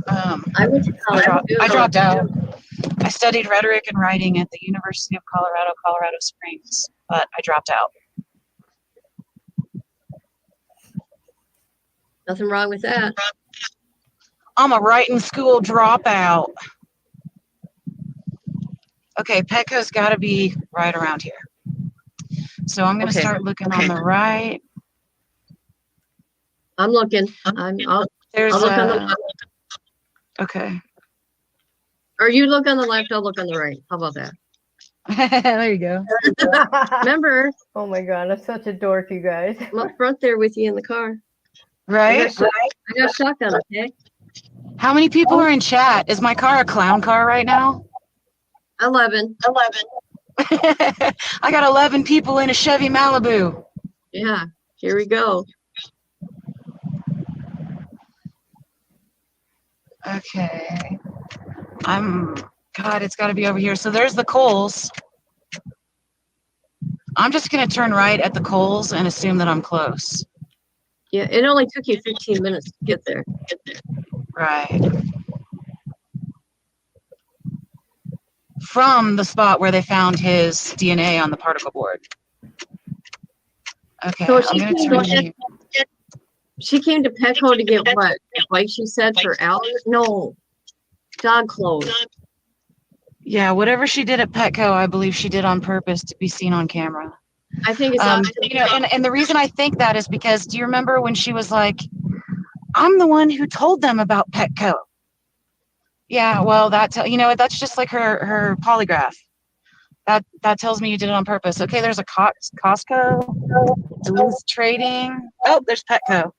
Speaker 4: I went to college.
Speaker 3: I dropped out. I studied rhetoric and writing at the University of Colorado, Colorado Springs, but I dropped out.
Speaker 4: Nothing wrong with that.
Speaker 3: I'm a writing school dropout. Okay, Petco's got to be right around here. So I'm going to start looking on the right.
Speaker 4: I'm looking. I'll
Speaker 3: There's
Speaker 4: look on the left.
Speaker 3: Okay.
Speaker 4: Or you look on the left, I'll look on the right. How about that?
Speaker 3: There you go.
Speaker 4: Remember,
Speaker 5: Oh my God, I'm such a dork, you guys.
Speaker 4: I'm up front there with you in the car.
Speaker 3: Right?
Speaker 4: I got shotgun, okay?
Speaker 3: How many people are in chat? Is my car a clown car right now?
Speaker 4: 11.
Speaker 3: I got 11 people in a Chevy Malibu.
Speaker 4: Yeah, here we go.
Speaker 3: Okay. God, it's got to be over here. So there's the Kohl's. I'm just going to turn right at the Kohl's and assume that I'm close.
Speaker 4: Yeah, it only took you 15 minutes to get there.
Speaker 3: Right. From the spot where they found his DNA on the particle board. Okay,
Speaker 4: So
Speaker 3: I'm going to turn here.
Speaker 4: She came to Petco to get what? Like she said, for allergies? No, dog clothes.
Speaker 3: Yeah, whatever she did at Petco, I believe she did on purpose to be seen on camera.
Speaker 4: I think it's
Speaker 3: You know, and the reason I think that is because, do you remember when she was like, I'm the one who told them about Petco? Yeah, well, that's just like her polygraph. That tells me you did it on purpose. Okay, there's a Costco, Duluth Trading. Oh, there's Petco.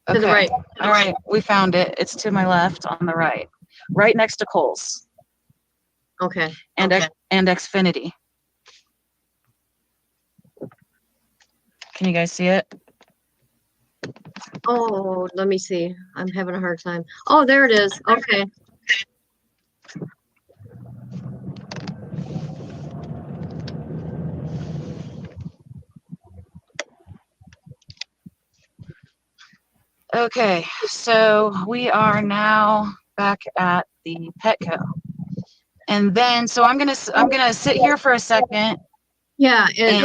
Speaker 3: Okay.
Speaker 4: To the right.
Speaker 3: All right, we found it. It's to my left on the right, right next to Kohl's.
Speaker 4: Okay.
Speaker 3: And Xfinity. Can you guys see it?
Speaker 4: Oh, let me see. I'm having a hard time. Oh, there it is. Okay.
Speaker 3: Okay, so we are now back at the Petco. And then, so I'm gonna sit here for a second.
Speaker 4: Yeah,
Speaker 3: And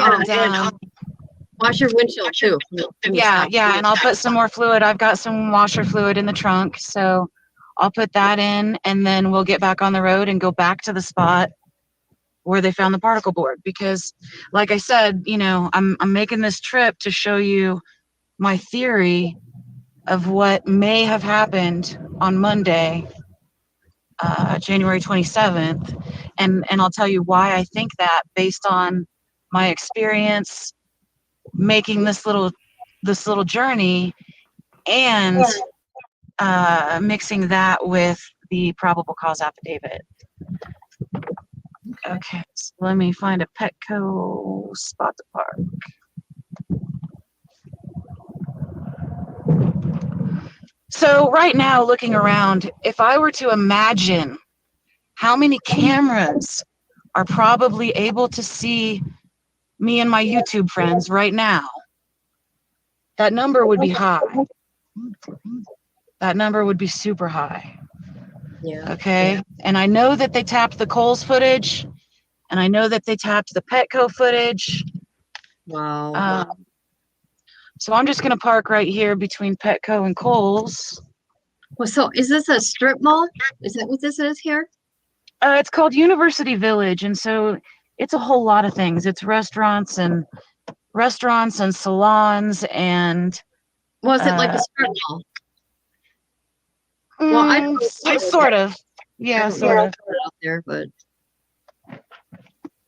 Speaker 4: wash your windshield too.
Speaker 3: Yeah, and I'll put some more fluid. I've got some washer fluid in the trunk, so I'll put that in, and then we'll get back on the road and go back to the spot where they found the particle board. Because, like I said, you know, I'm making this trip to show you my theory of what may have happened on Monday, January 27th, and I'll tell you why I think that based on my experience making this little journey and mixing that with the probable cause affidavit. Okay, so let me find a Petco spot to park. So right now, looking around, if I were to imagine how many cameras are probably able to see me and my YouTube friends right now, that number would be high. That number would be super high.
Speaker 4: Yeah.
Speaker 3: Okay. And I know that they tapped the Kohl's footage, and I know that they tapped the Petco footage.
Speaker 4: Wow.
Speaker 3: So I'm just going to park right here between Petco and Kohl's.
Speaker 4: Well, so is this a strip mall? Is that what this is here?
Speaker 3: It's called University Village, and so it's a whole lot of things. It's restaurants and salons and
Speaker 4: Was it like a strip mall? Well, I don't know.
Speaker 3: sort of.
Speaker 4: I
Speaker 3: Yeah,
Speaker 4: don't
Speaker 3: sort
Speaker 4: know
Speaker 3: of.
Speaker 4: out there, but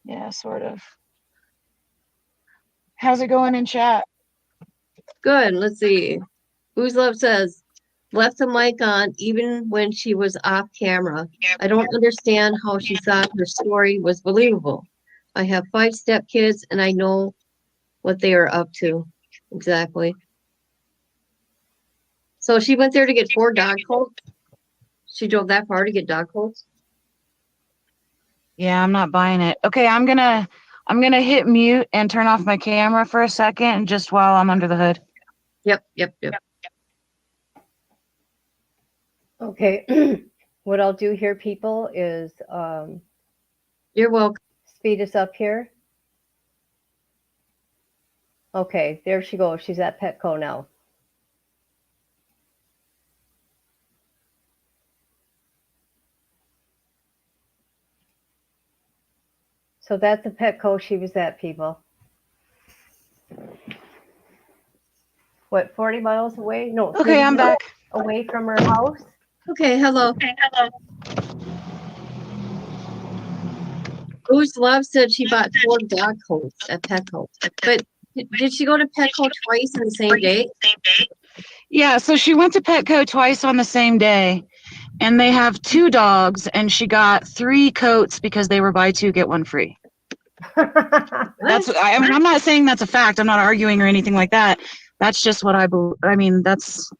Speaker 3: Yeah, sort of. How's it going in chat?
Speaker 4: good. Let's see. Who's Love says, left the mic on even when she was off camera. I don't understand how she thought her story was believable. I have 5 stepkids and I know what they are up to. Exactly. So she went there to get 4 dog coats. She drove that far to get dog coats.
Speaker 3: Yeah, I'm not buying it. Okay, I'm gonna hit mute and turn off my camera for a second, just while I'm under the hood.
Speaker 4: Yep.
Speaker 5: Okay. What I'll do here, people, is
Speaker 4: You're welcome.
Speaker 5: speed us up here. Okay, there she goes. She's at Petco now. So that's the Petco she was at, people. What, 40 miles away? No.
Speaker 3: Okay,
Speaker 5: 30
Speaker 3: I'm
Speaker 5: miles
Speaker 3: back.
Speaker 5: away from her house.
Speaker 4: Okay, hello. Who's Love said she bought 4 dog coats at Petco. But did she go to Petco twice in the same day?
Speaker 3: Yeah, so she went to Petco twice on the same day, and they have 2 dogs, and she got 3 coats because they were buy 2 get 1 free. I mean, I'm not saying that's a fact. I'm not arguing or anything like that. That's just what I believe. I mean, that's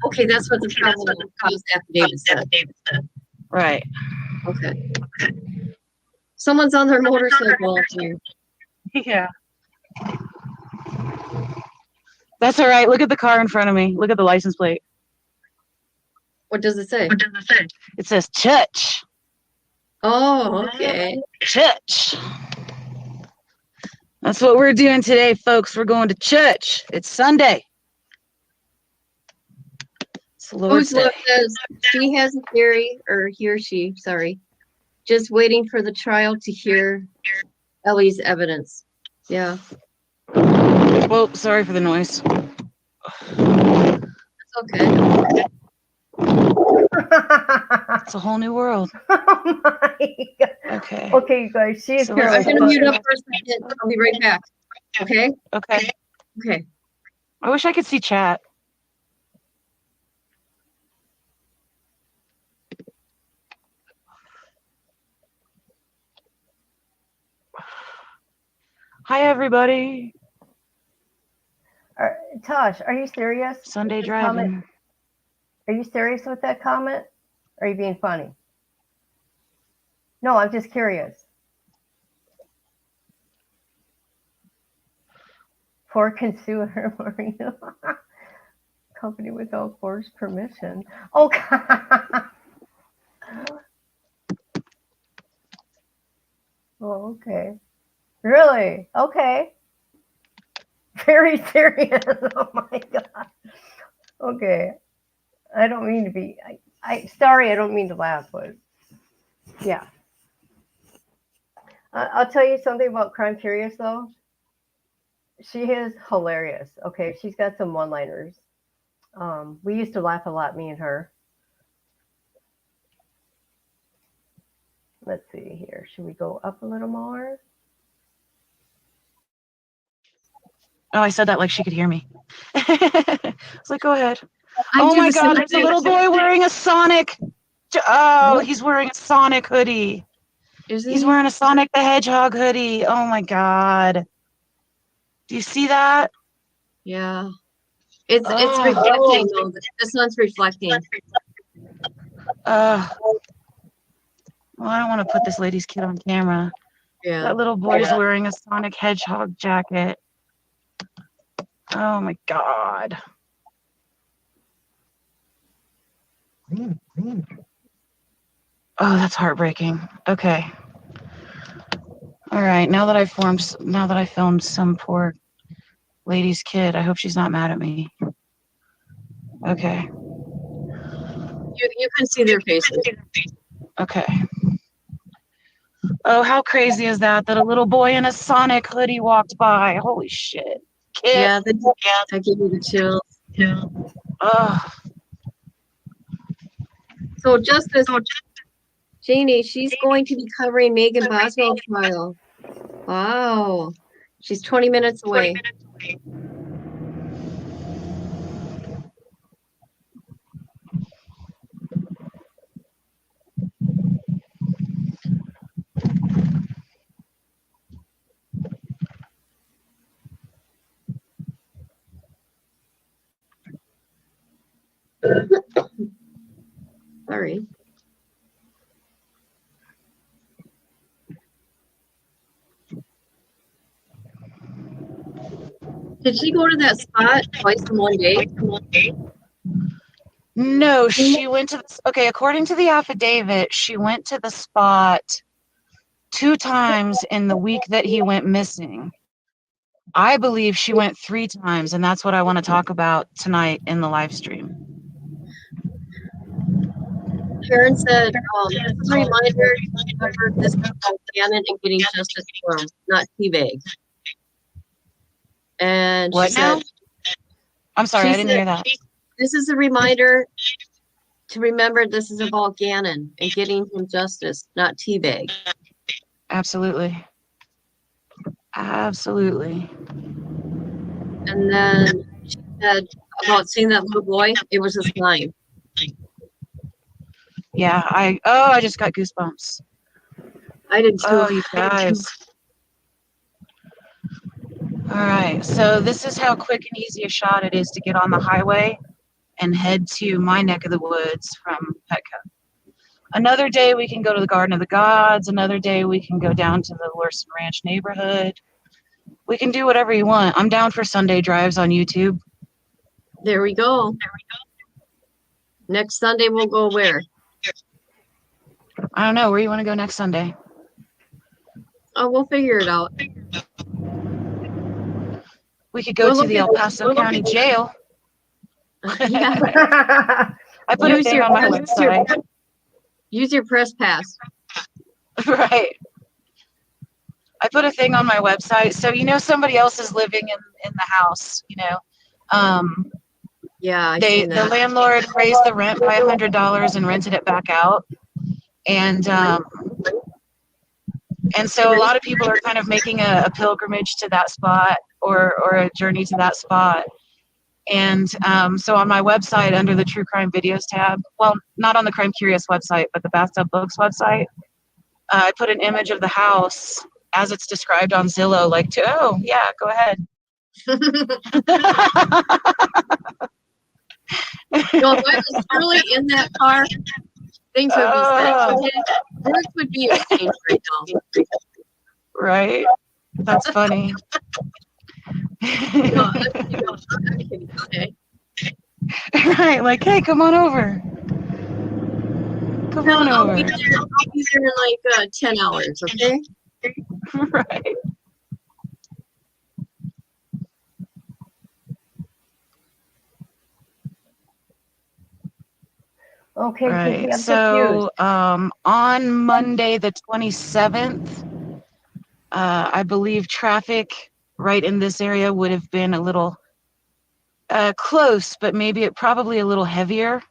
Speaker 4: Okay, that's what the probable cause affidavit said.
Speaker 3: right.
Speaker 4: Okay. Someone's on their motorcycle out there.
Speaker 3: Yeah. That's all right. Look at the car in front of me. Look at the license plate.
Speaker 4: What does it say?
Speaker 3: It says church.
Speaker 4: Oh, okay.
Speaker 3: Church. That's what we're doing today, folks. We're going to church. It's Sunday. It's the Lord's
Speaker 4: Who's Love
Speaker 3: Day.
Speaker 4: says she has a theory, or he or she, sorry, just waiting for the trial to hear Ellie's evidence. Yeah,
Speaker 3: Well, sorry for the noise.
Speaker 4: it's okay.
Speaker 3: It's a whole new world.
Speaker 5: Oh my God.
Speaker 3: Okay.
Speaker 5: Okay, you guys, she is
Speaker 3: So
Speaker 5: here.
Speaker 4: I'm
Speaker 3: let's
Speaker 4: gonna
Speaker 3: see.
Speaker 4: mute up for a second. I'll be right back. Okay?
Speaker 3: Okay.
Speaker 4: Okay.
Speaker 3: I wish I could see chat. Hi, everybody.
Speaker 5: Tosh, are you serious?
Speaker 3: Sunday
Speaker 5: This
Speaker 3: driving.
Speaker 5: comment- Are you serious with that comment? Or are you being funny? No, I'm just curious. For consumer Mario. Company without court's permission. Oh, God. Oh, okay. Really? Okay. Very serious. Oh my God. Okay. I don't mean to be, sorry, I don't mean to laugh, but yeah. I'll tell you something about Crime Curious though. She is hilarious. Okay. She's got some one-liners. We used to laugh a lot, me and her. Let's see here. Should we go up a little more?
Speaker 3: Oh, I said that like she could hear me. It's like, go ahead.
Speaker 4: I
Speaker 3: Oh
Speaker 4: do
Speaker 3: my
Speaker 4: the same
Speaker 3: God, there's a
Speaker 4: thing.
Speaker 3: little boy wearing a Sonic. Oh, he's wearing a Sonic hoodie.
Speaker 4: Is
Speaker 3: He's
Speaker 4: he?
Speaker 3: wearing a Sonic the Hedgehog hoodie. Oh my God. Do you see that?
Speaker 4: Yeah. It's
Speaker 3: Oh.
Speaker 4: reflecting though. The sun's reflecting.
Speaker 3: Well, I don't want to put this lady's kid on camera.
Speaker 4: Yeah.
Speaker 3: That little boy's wearing a Sonic Hedgehog jacket. Oh my God. Oh, that's heartbreaking. Okay. All right. Now that I filmed some poor lady's kid, I hope she's not mad at me. Okay.
Speaker 4: You can see their faces.
Speaker 3: Okay. Oh, how crazy is that? That a little boy in a Sonic hoodie walked by. Holy shit. Kid.
Speaker 4: Yeah, that gave me the chills.
Speaker 3: Ugh.
Speaker 4: So Justice, Janie, she's going to be covering Megan Boswell's trial. Wow. She's 20 minutes away. Sorry. Did she go to that spot twice in one day?
Speaker 3: No, she went to okay, according to the affidavit, she went to the spot 2 times in the week that he went missing. I believe she went 3 times, and that's what I want to talk about tonight in the live stream.
Speaker 4: Karen said, just a reminder, remember this is about Gannon and getting justice for him, not teabag. And
Speaker 3: What
Speaker 4: she
Speaker 3: now?
Speaker 4: said,
Speaker 3: I'm sorry,
Speaker 4: she
Speaker 3: I didn't
Speaker 4: said,
Speaker 3: hear that.
Speaker 4: this is a reminder to remember this is about Gannon and getting him justice, not teabag.
Speaker 3: Absolutely. Absolutely.
Speaker 4: And then she said about seeing that little boy, it was a sign.
Speaker 3: Yeah, I just got goosebumps.
Speaker 4: I did too.
Speaker 3: Oh, you guys. All right, so this is how quick and easy a shot it is to get on the highway and head to my neck of the woods from Petco. Another day we can go to the Garden of the Gods. Another day we can go down to the Lorson Ranch neighborhood. We can do whatever you want. I'm down for Sunday drives on YouTube.
Speaker 4: There we go. Next Sunday we'll go where?
Speaker 3: I don't know. Where you want to go next Sunday?
Speaker 4: Oh, we'll figure it out.
Speaker 3: We could go to the El Paso County Jail.
Speaker 4: Yeah.
Speaker 3: I put a thing on my website.
Speaker 4: Use your press pass.
Speaker 3: Right. I put a thing on my website. So, somebody else is living in the house,
Speaker 4: Yeah,
Speaker 3: the landlord raised the rent by $100 and rented it back out. And so a lot of people are kind of making a pilgrimage to that spot or a journey to that spot. And so on my website, under the True Crime Videos tab, well, not on the Crime Curious website, but the Bathtub Books website, I put an image of the house as it's described on Zillow, oh, yeah, go ahead.
Speaker 4: No, if I was truly in that car, things would be set. Words would be exchanged right now.
Speaker 3: Right? That's funny.
Speaker 4: No, I'm kidding. Okay.
Speaker 3: Right, hey, come on over. Come on over.
Speaker 4: I'll be there in 10 hours, okay?
Speaker 3: Right.
Speaker 5: Okay,
Speaker 3: Right.
Speaker 5: Kiki, I'm
Speaker 3: So
Speaker 5: confused.
Speaker 3: on Monday the 27th, I believe traffic right in this area would have been a little close, but maybe probably a little heavier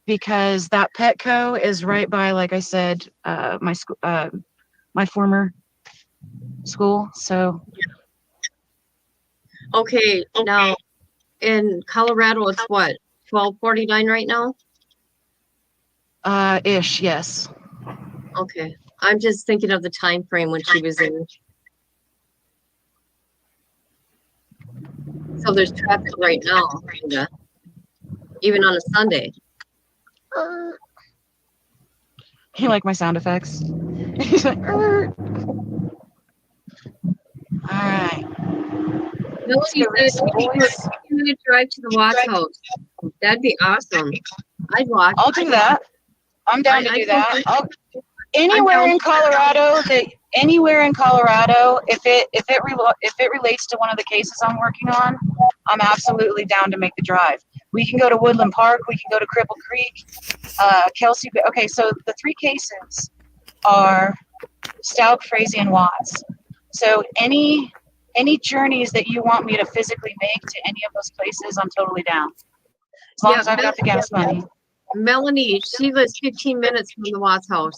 Speaker 3: because that Petco is right by, like I said, my former school. So
Speaker 4: Okay, now in Colorado, it's what, 12:49 right now?
Speaker 3: ish, yes.
Speaker 4: Okay, I'm just thinking of the time frame when she was in. So there's traffic right now, kinda, even on a Sunday.
Speaker 3: You like my sound effects? He's like, all right.
Speaker 4: Melody said, "You to drive to the Watts house. That'd be awesome. I'd watch.
Speaker 3: I'll do that. I'm down to
Speaker 4: I
Speaker 3: do
Speaker 4: don't
Speaker 3: that.
Speaker 4: think-
Speaker 3: Anywhere
Speaker 4: down
Speaker 3: in
Speaker 4: to-
Speaker 3: Colorado if it relates to one of the cases I'm working on, I'm absolutely down to make the drive. We can go to Woodland Park. We can go to Cripple Creek, Kelsey. Okay, so the 3 cases are Stauch, Frazee, and Watts. So any journeys that you want me to physically make to any of those places, I'm totally down. As long as I've got the gas money.
Speaker 4: Melanie, she lives 15 minutes from the Watts house.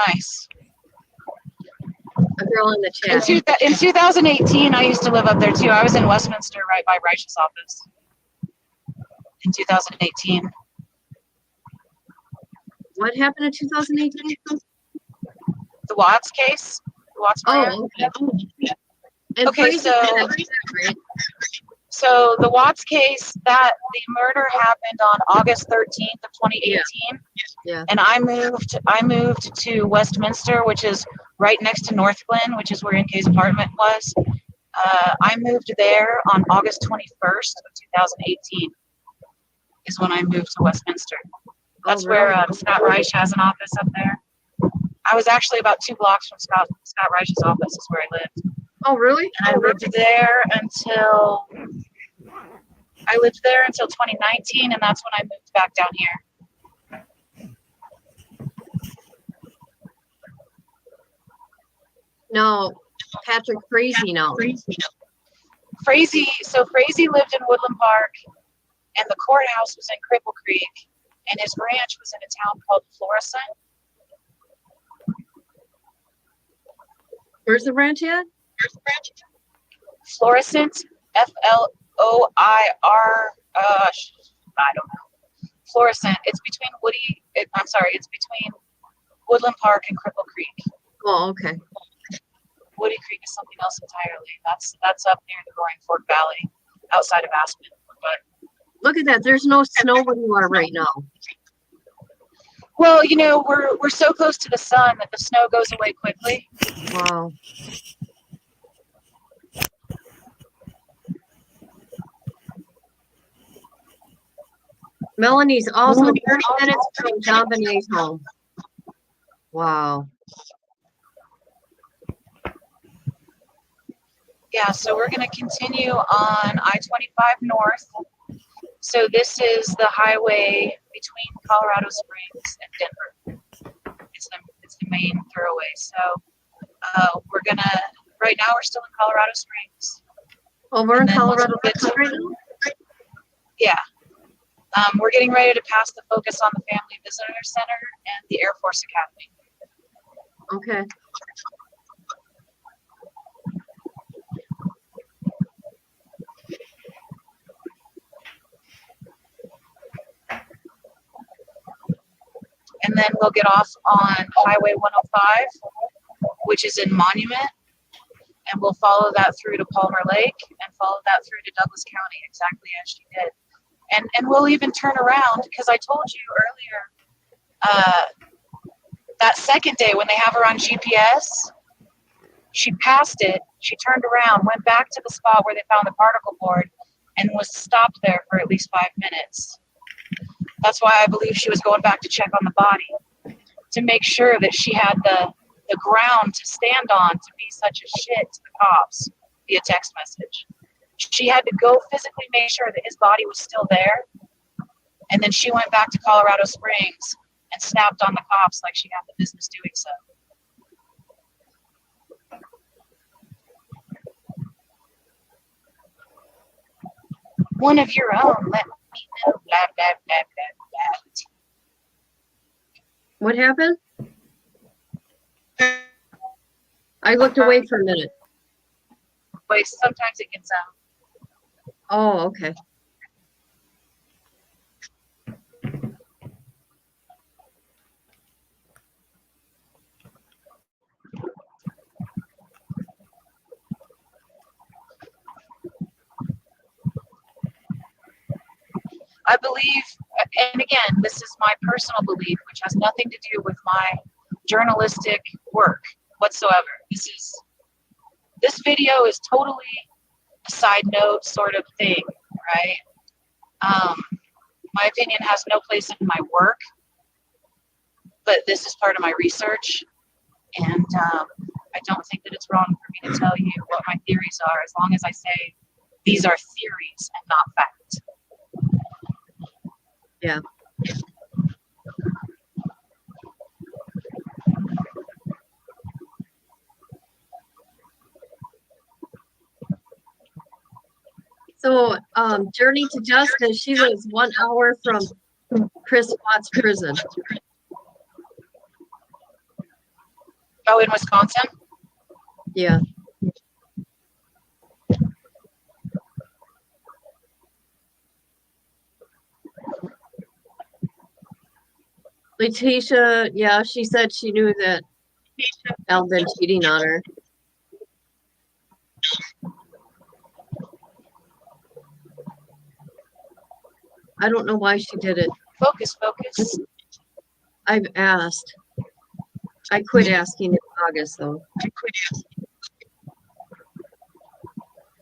Speaker 3: Nice.
Speaker 4: A girl in the chat.
Speaker 3: In 2018, I used to live up there too. I was in Westminster, right by Reich's office. In 2018.
Speaker 4: What happened in 2018?
Speaker 3: The Watts case. The Watts murder.
Speaker 4: Oh, okay. And
Speaker 3: Okay,
Speaker 4: Frazee
Speaker 3: so-
Speaker 4: did that, right?
Speaker 3: So the Watts case, the murder happened on August 13th of 2018.
Speaker 4: Yeah.
Speaker 3: And I moved to Westminster, which is right next to North Glen, which is where NK's apartment was. I moved there on August 21st of 2018 is when I moved to Westminster. That's
Speaker 4: really?
Speaker 3: where Scott Reich has an office up there. I was actually about 2 blocks from Scott Reich's office is where I lived.
Speaker 4: Oh, really?
Speaker 3: And I lived there until 2019, and that's when I moved back down here.
Speaker 4: No, Patrick Frazee now.
Speaker 3: Frazee lived in Woodland Park, and the courthouse was in Cripple Creek, and his ranch was in a town called Florissant.
Speaker 4: Where's the ranch at?
Speaker 3: Florissant, Floir. I don't know. Florissant. It's between It's between Woodland Park and Cripple Creek.
Speaker 4: Oh, okay.
Speaker 3: Woody Creek is something else entirely. That's up near the Roaring Fork Valley, outside of Aspen. But
Speaker 4: Look at that. There's no snow where you are right now.
Speaker 3: well, we're so close to the sun that the snow goes away quickly.
Speaker 4: Wow. Melanie's also 30 minutes from John Benet's home. Wow.
Speaker 3: Yeah, so we're going to continue on I-25 north. So this is the highway between Colorado Springs and Denver. It's the main thoroughway. So right now we're still in Colorado Springs.
Speaker 4: Oh, we're in
Speaker 3: And then once
Speaker 4: Colorado
Speaker 3: we get to-
Speaker 4: right now?
Speaker 3: Yeah. We're getting ready to pass the Focus on the Family Visitor Center and the Air Force Academy.
Speaker 4: Okay.
Speaker 3: And then we'll get off on Highway 105, which is in Monument, and we'll follow that through to Palmer Lake and follow that through to Douglas County, exactly as she did. And we'll even turn around, because I told you earlier, that second day when they have her on GPS, she passed it, she turned around, went back to the spot where they found the particle board, and was stopped there for at least 5 minutes. That's why I believe she was going back to check on the body, to make sure that she had the ground to stand on to be such a shit to the cops via text message. She had to go physically make sure that his body was still there, and then she went back to Colorado Springs and snapped on the cops like she had the business doing so. One of your own, let me know, blah, blah, blah, blah, blah.
Speaker 4: What happened? I looked away for a minute.
Speaker 3: Wait, sometimes it gets out.
Speaker 4: Oh, okay.
Speaker 3: I believe, and again, this is my personal belief, which has nothing to do with my journalistic work whatsoever. This video is totally a side note sort of thing, right? my opinion has no place in my work, but this is part of my research. And I don't think that it's wrong for me to tell you what my theories are, as long as I say these are theories and not fact.
Speaker 4: Yeah. So, Journey to Justice, she was 1 hour from Chris Watts prison.
Speaker 3: Oh, in Wisconsin?
Speaker 4: Yeah. Letecia, yeah, she said she knew that Al been cheating on her. I don't know why she did it.
Speaker 3: Focus, focus.
Speaker 4: I've asked. I quit asking in August, though.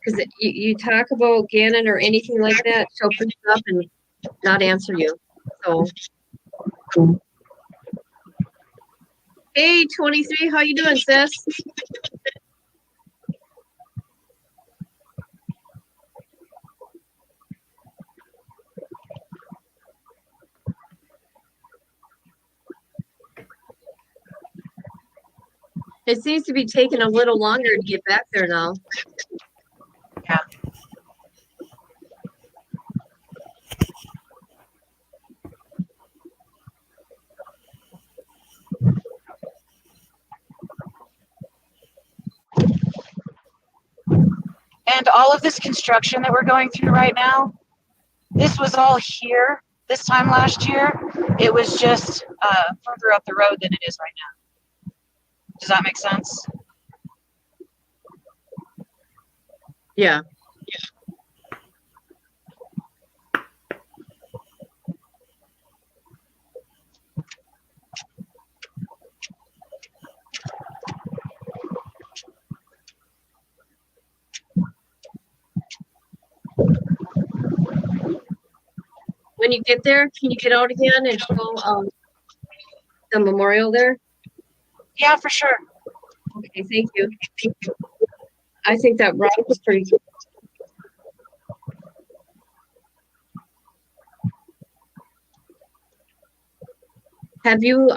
Speaker 4: Because you talk about Gannon or anything like that, she'll pick it up and not answer you. So, hey, 23, how you doing, sis? It seems to be taking a little longer to get back there now.
Speaker 3: Yeah. And all of this construction that we're going through right now, this was all here this time last year. It was just further up the road than it is right now. Does that make sense?
Speaker 4: Yeah. When you get there, can you get out again and show the memorial there?
Speaker 3: Yeah, for sure.
Speaker 4: Okay, thank you. I think that rock was pretty good. Have you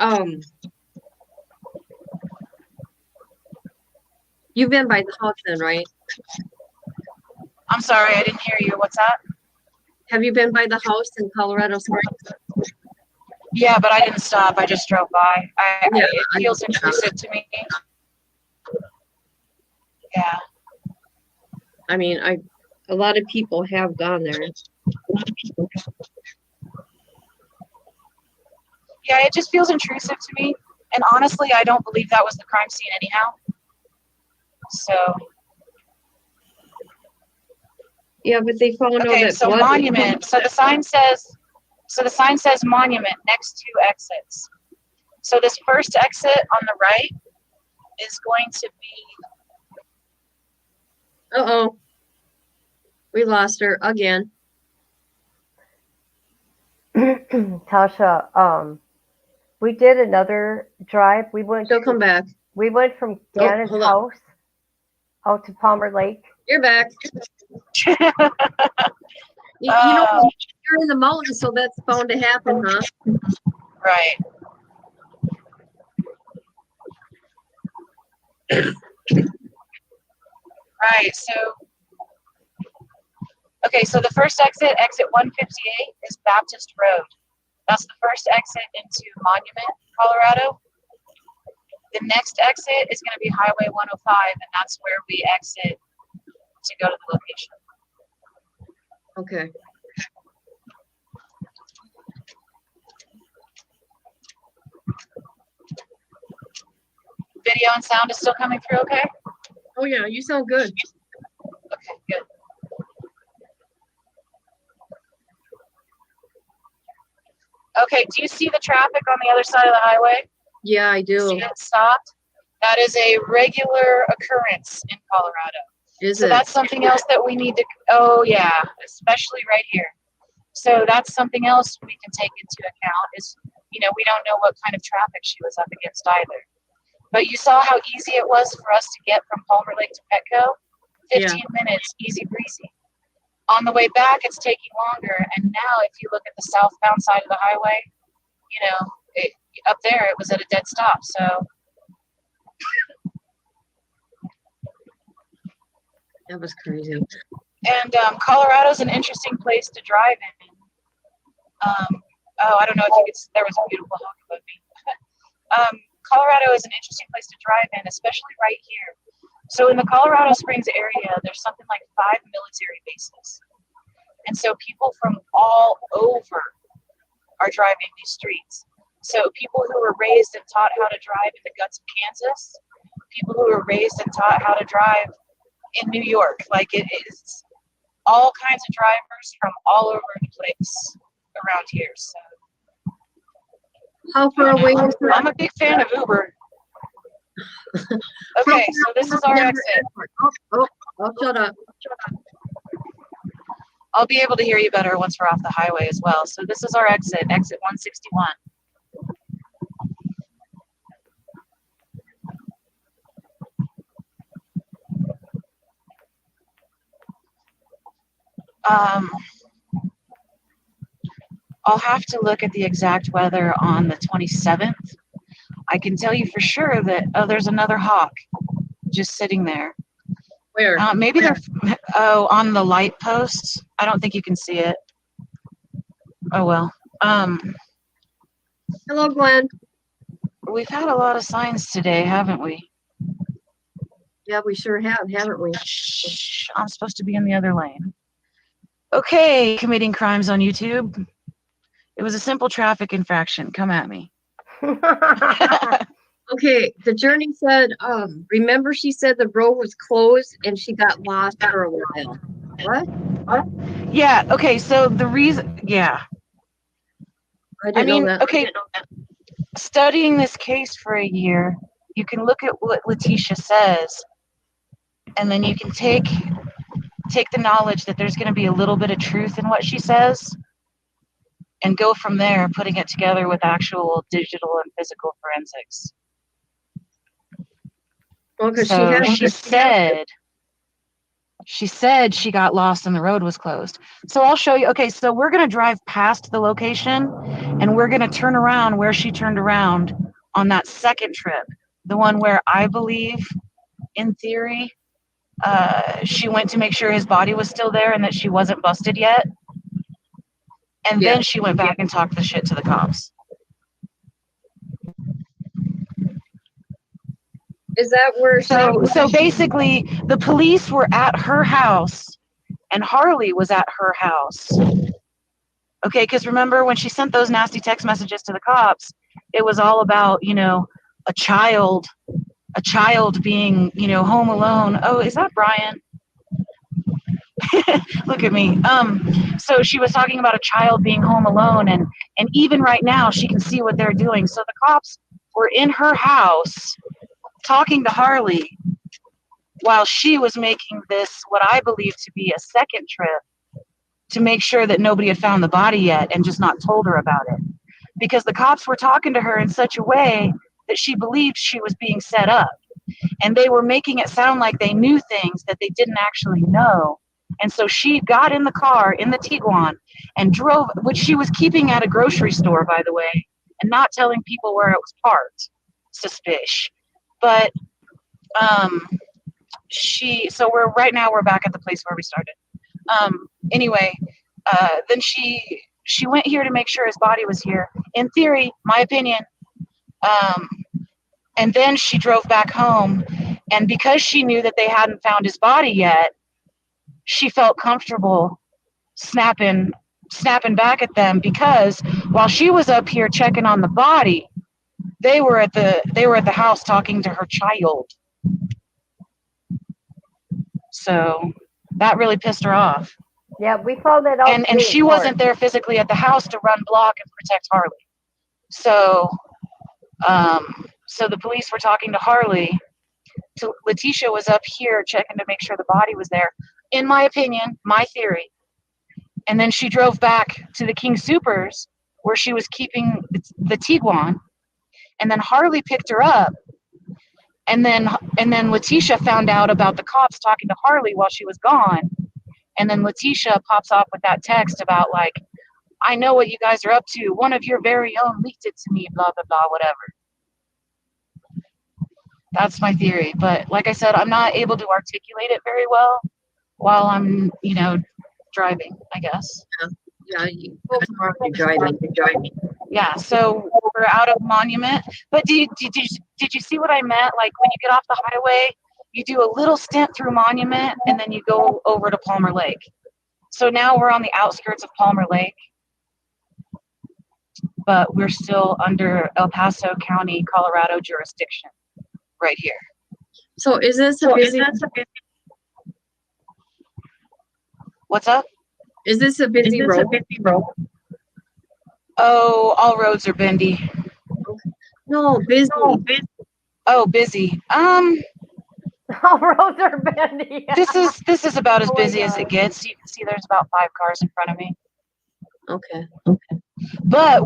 Speaker 4: you've been by the house then, right?
Speaker 3: I'm sorry, I didn't hear you. What's that?
Speaker 4: Have you been by the house in Colorado Springs?
Speaker 3: Yeah, but I didn't stop. I just drove by. It feels
Speaker 4: I-
Speaker 3: intrusive to me. Yeah.
Speaker 4: I mean, a lot of people have gone there.
Speaker 3: Yeah, it just feels intrusive to me. And honestly, I don't believe that was the crime scene anyhow. So.
Speaker 4: Yeah, but they found out
Speaker 3: Okay,
Speaker 4: that
Speaker 3: so
Speaker 4: blood.
Speaker 3: monument. So the sign says monument next to exits. So this first exit on the right is going to be.
Speaker 4: Uh-oh. We lost her again.
Speaker 5: Tasha, we did another drive.
Speaker 4: She'll come back.
Speaker 5: We went from Gannon's
Speaker 4: hold on.
Speaker 5: house out to Palmer Lake.
Speaker 4: You're back. You know, you're in the mountains, so that's bound to happen, huh?
Speaker 3: Right. Right, so the first exit, exit 158, is Baptist Road. That's the first exit into Monument, Colorado. The next exit is going to be Highway 105, and that's where we exit to go to the location.
Speaker 4: Okay.
Speaker 3: Video and sound is still coming through okay?
Speaker 4: Oh, yeah, you sound good.
Speaker 3: Okay, good. Okay, do you see the traffic on the other side of the highway?
Speaker 4: Yeah, I do.
Speaker 3: See it stopped? That is a regular occurrence in Colorado.
Speaker 4: Is
Speaker 3: So
Speaker 4: it?
Speaker 3: that's something else that we need to, oh yeah, especially right here. So that's something else we can take into account is, you know, we don't know what kind of traffic she was up against either. But you saw how easy it was for us to get from Palmer Lake to Petco? 15 minutes, easy breezy. On the way back, it's taking longer. And now if you look at the southbound side of the highway, you know, up there, it was at a dead stop. So
Speaker 4: That was crazy.
Speaker 3: and Colorado's an interesting place to drive in. I don't know if you could. There was a beautiful hawk above me. Colorado is an interesting place to drive in, especially right here. So in the Colorado Springs area, there's something like 5 military bases, and so people from all over are driving these streets. So people who were raised and taught how to drive in the guts of Kansas, people who were raised and taught how to drive in New York, like it is all kinds of drivers from all over the place around here. So
Speaker 4: How far away is
Speaker 3: I'm a big fan of Uber. Okay, so this is our exit.
Speaker 4: Oh, shut up.
Speaker 3: I'll be able to hear you better once we're off the highway as well. So this is our exit, exit 161. I'll have to look at the exact weather on the 27th. I can tell you for sure that, there's another hawk just sitting there.
Speaker 4: Where?
Speaker 3: Maybe they're, on the light posts. I don't think you can see it. Oh, well.
Speaker 4: Hello, Glenn.
Speaker 3: We've had a lot of signs today, haven't we?
Speaker 4: Yeah, we sure have, haven't we?
Speaker 3: Shh, I'm supposed to be in the other lane. Okay, committing crimes on YouTube. It was a simple traffic infraction. Come at me.
Speaker 4: Okay, the journey said, remember she said the road was closed and she got lost for a while. What?
Speaker 3: Yeah, okay, so the reason, yeah.
Speaker 4: I mean,
Speaker 3: okay, studying this case for a year, you can look at what Letecia says, and then you can take the knowledge that there's going to be a little bit of truth in what she says, and go from there, putting it together with actual digital and physical forensics.
Speaker 4: well, because
Speaker 3: So she said she got lost and the road was closed. So I'll show you. Okay, so we're going to drive past the location and we're going to turn around where she turned around on that second trip. The one where I believe, in theory, she went to make sure his body was still there and that she wasn't busted yet. And then she went back and talked the shit to the cops.
Speaker 4: Is that where
Speaker 3: So basically, the police were at her house, and Harley was at her house. Okay, because remember when she sent those nasty text messages to the cops, it was all about, you know, a child being, you know, home alone. Oh, is that Brian? Look at me. So she was talking about a child being home alone, and even right now she can see what they're doing. So the cops were in her house talking to Harley while she was making this, what I believe to be a second trip, to make sure that nobody had found the body yet and just not told her about it. Because the cops were talking to her in such a way that she believed she was being set up. And they were making it sound like they knew things that they didn't actually know. And so she got in the car, in the Tiguan, and drove, which she was keeping at a grocery store, by the way, and not telling people where it was parked. Suspicious. But so we're back at the place where we started. Anyway, then she went here to make sure his body was here. In theory, my opinion. And then she drove back home, and because she knew that they hadn't found his body yet, she felt comfortable snapping back at them, because while she was up here checking on the body, they were at the house talking to her child. So that really pissed her off.
Speaker 5: Yeah, we found that out.
Speaker 3: And she wasn't there physically at the house to run block and protect Harley. So so the police were talking to Harley. So Letecia was up here checking to make sure the body was there. In my opinion, my theory. And then she drove back to the King Supers where she was keeping the Tiguan. And then Harley picked her up. And then Letecia found out about the cops talking to Harley while she was gone. And then Letecia pops off with that text about like, I know what you guys are up to. One of your very own leaked it to me, blah, blah, blah, whatever. That's my theory. But like I said, I'm not able to articulate it very well while I'm, driving, I guess.
Speaker 4: Yeah, you're driving.
Speaker 3: Yeah, so we're out of Monument. But did you see what I meant? Like when you get off the highway, you do a little stint through Monument and then you go over to Palmer Lake. So now we're on the outskirts of Palmer Lake, but we're still under El Paso County, Colorado jurisdiction right here.
Speaker 4: So is this a busy?
Speaker 3: What's up?
Speaker 4: Is this a busy road?
Speaker 3: Oh, all roads are bendy.
Speaker 4: No, busy.
Speaker 3: Oh, busy.
Speaker 5: All roads are bendy.
Speaker 3: This is about as
Speaker 5: Oh my
Speaker 3: busy as it
Speaker 5: God.
Speaker 3: gets. You can see there's about 5 cars in front of me.
Speaker 4: Okay.
Speaker 3: But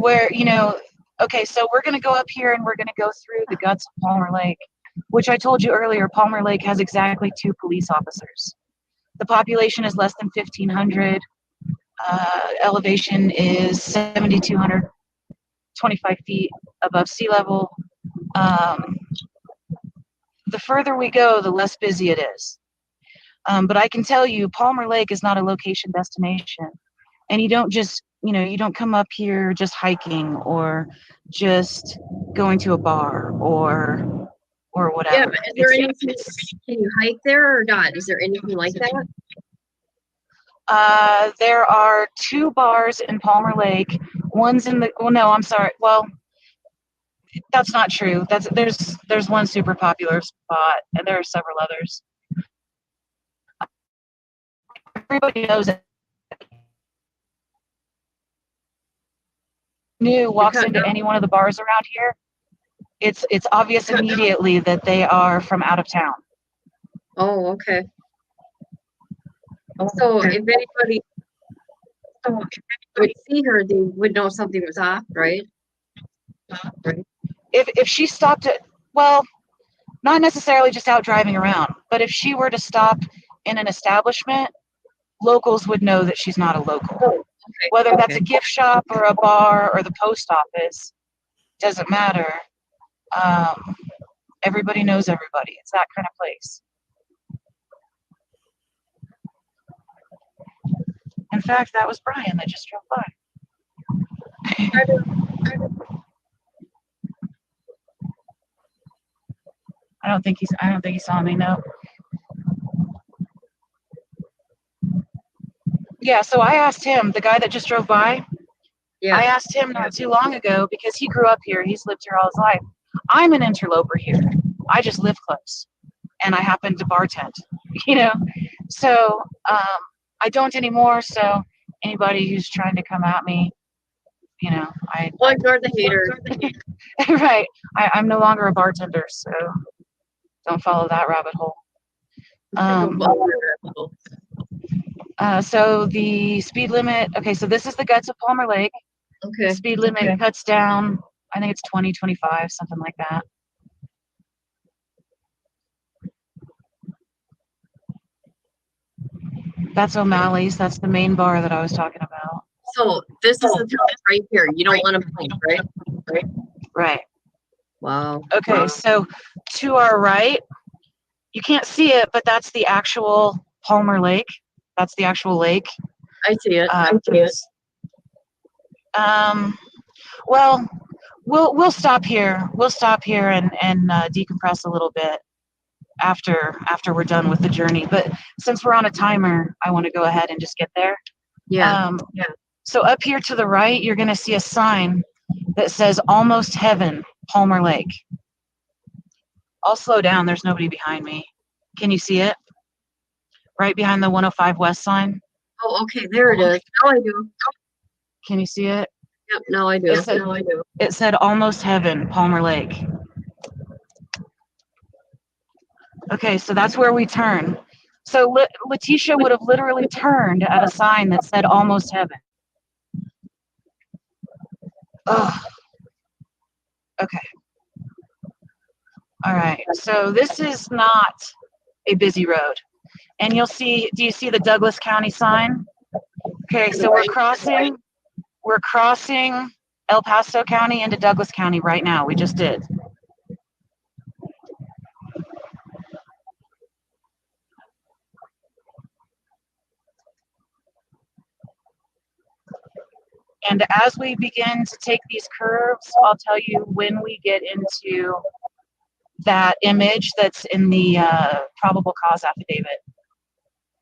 Speaker 3: okay, so we're gonna go up here and we're gonna go through the guts of Palmer Lake, which I told you earlier, Palmer Lake has exactly 2 police officers. The population is less than 1,500. Elevation is 7,225 feet above sea level. The further we go, the less busy it is. But I can tell you, Palmer Lake is not a location destination. And you don't just, you don't come up here just hiking or just going to a bar or whatever.
Speaker 4: Yeah, but is there anything? Can you hike there or not? Is there anything like that?
Speaker 3: There are 2 bars in Palmer Lake. One's in the. Well, no, I'm sorry. Well, that's not true. There's one super popular spot, and there are several others. Everybody knows it. New walks into any one of the bars around here, it's obvious immediately that they are from out of town.
Speaker 4: Oh, okay. So if anybody would see her, they would know something was off, right?
Speaker 3: If she stopped at, well, not necessarily just out driving around, but if she were to stop in an establishment, locals would know that she's not a local.
Speaker 4: Okay.
Speaker 3: Whether that's a gift shop or a bar or the post office, doesn't matter. Everybody knows everybody. It's that kind of place. In fact, that was Brian that just drove by. I don't think he saw me, no. Yeah, so I asked him, the guy that just drove by,
Speaker 4: Yeah.
Speaker 3: I asked him not too long ago because he grew up here. He's lived here all his life. I'm an interloper here. I just live close, and I happen to bartend, So I don't anymore. So anybody who's trying to come at me,
Speaker 4: Well, ignore the haters.
Speaker 3: right. I'm no longer a bartender, so don't follow that rabbit hole. So the speed limit, okay, so this is the guts of Palmer Lake.
Speaker 4: Okay.
Speaker 3: The speed limit cuts down, I think it's 20, 25, something like that. That's O'Malley's. That's the main bar that I was talking about.
Speaker 4: So this is the town right here. You don't want to point, right?
Speaker 3: Right.
Speaker 4: Wow.
Speaker 3: Okay, so to our right, you can't see it, but that's the actual Palmer Lake. That's the actual lake.
Speaker 4: I see it.
Speaker 3: Well, we'll stop here. We'll stop here and decompress a little bit after we're done with the journey. But since we're on a timer, I want to go ahead and just get there.
Speaker 4: Yeah.
Speaker 3: So up here to the right, you're going to see a sign that says "Almost Heaven, Palmer Lake." I'll slow down. There's nobody behind me. Can you see it? Right behind the 105 West sign.
Speaker 4: Oh, okay. There it is. Now I do.
Speaker 3: Can you see it?
Speaker 4: Yep. Now I do.
Speaker 3: It said "Almost Heaven, Palmer Lake." Okay, so that's where we turn. So Letecia would have literally turned at a sign that said almost heaven. Ugh. Okay. All right. So this is not a busy road. And you'll see, do you see the Douglas County sign? Okay, so we're crossing El Paso County into Douglas County right now. We just did. And as we begin to take these curves, I'll tell you when we get into that image that's in the probable cause affidavit.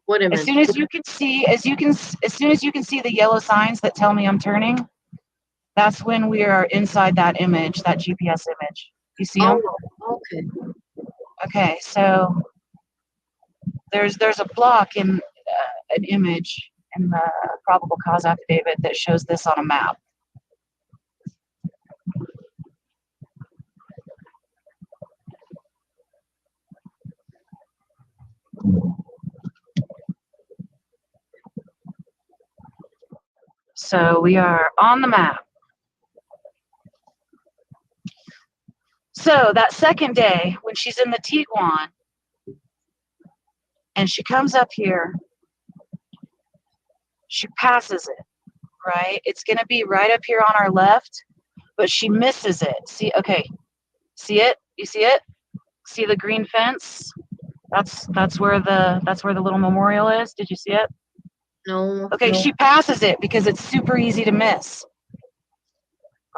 Speaker 4: What
Speaker 3: As
Speaker 4: image?
Speaker 3: soon as you can see, as soon as you can see the yellow signs that tell me I'm turning, that's when we are inside that image, that GPS image. You see them?
Speaker 4: Oh, okay.
Speaker 3: Okay, so there's a block in an image in the probable cause affidavit that shows this on a map. So we are on the map. So that second day, when she's in the Tiguan, and she comes up here, she passes it, right? It's gonna be right up here on our left, but she misses it. See, okay, see it? You see it? See the green fence? That's where the little memorial is. Did you see it?
Speaker 4: No.
Speaker 3: Okay,
Speaker 4: no.
Speaker 3: she passes it because it's super easy to miss,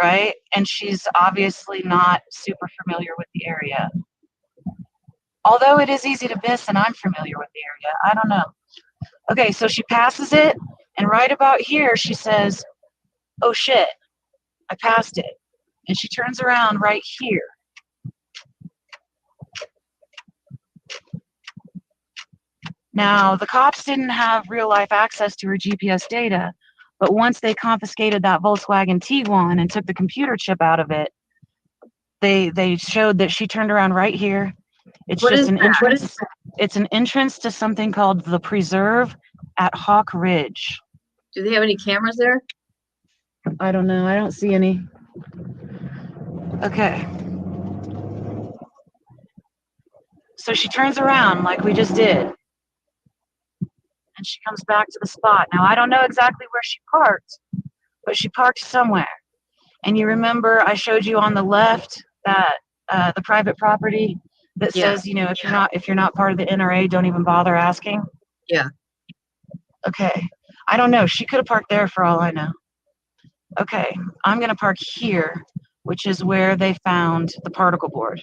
Speaker 3: right? And she's obviously not super familiar with the area. Although it is easy to miss and I'm familiar with the area, I don't know. Okay, so she passes it, and right about here she says, oh shit, I passed it. And she turns around right here. Now, the cops didn't have real life access to her GPS data, but once they confiscated that Volkswagen Tiguan and took the computer chip out of it, they showed that she turned around right here. It's
Speaker 4: What
Speaker 3: just
Speaker 4: is
Speaker 3: an
Speaker 4: that?
Speaker 3: entrance. It's an entrance to something called the Preserve at Hawk Ridge.
Speaker 4: Do they have any cameras there?
Speaker 3: I don't know. I don't see any. Okay. So she turns around like we just did. And she comes back to the spot. Now, I don't know exactly where she parked, but she parked somewhere. And you remember I showed you on the left that the private property that
Speaker 4: Yeah.
Speaker 3: says, you know, if you're not part of the NRA, don't even bother asking.
Speaker 4: Yeah.
Speaker 3: Okay. I don't know. She could have parked there for all I know. Okay. I'm going to park here, which is where they found the particle board.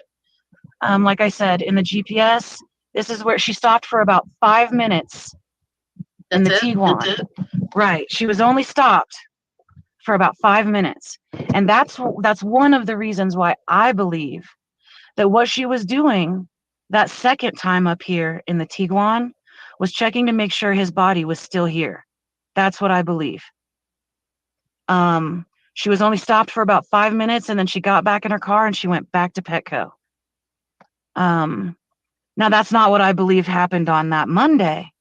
Speaker 3: Like I said, in the GPS, this is where she stopped for about 5 minutes in the Tiguan. Right. She was only stopped for about 5 minutes. And that's one of the reasons why I believe that what she was doing that second time up here in the Tiguan was checking to make sure his body was still here. That's what I believe. She was only stopped for about 5 minutes, and then she got back in her car and she went back to Petco. Now, that's not what I believe happened on that Monday.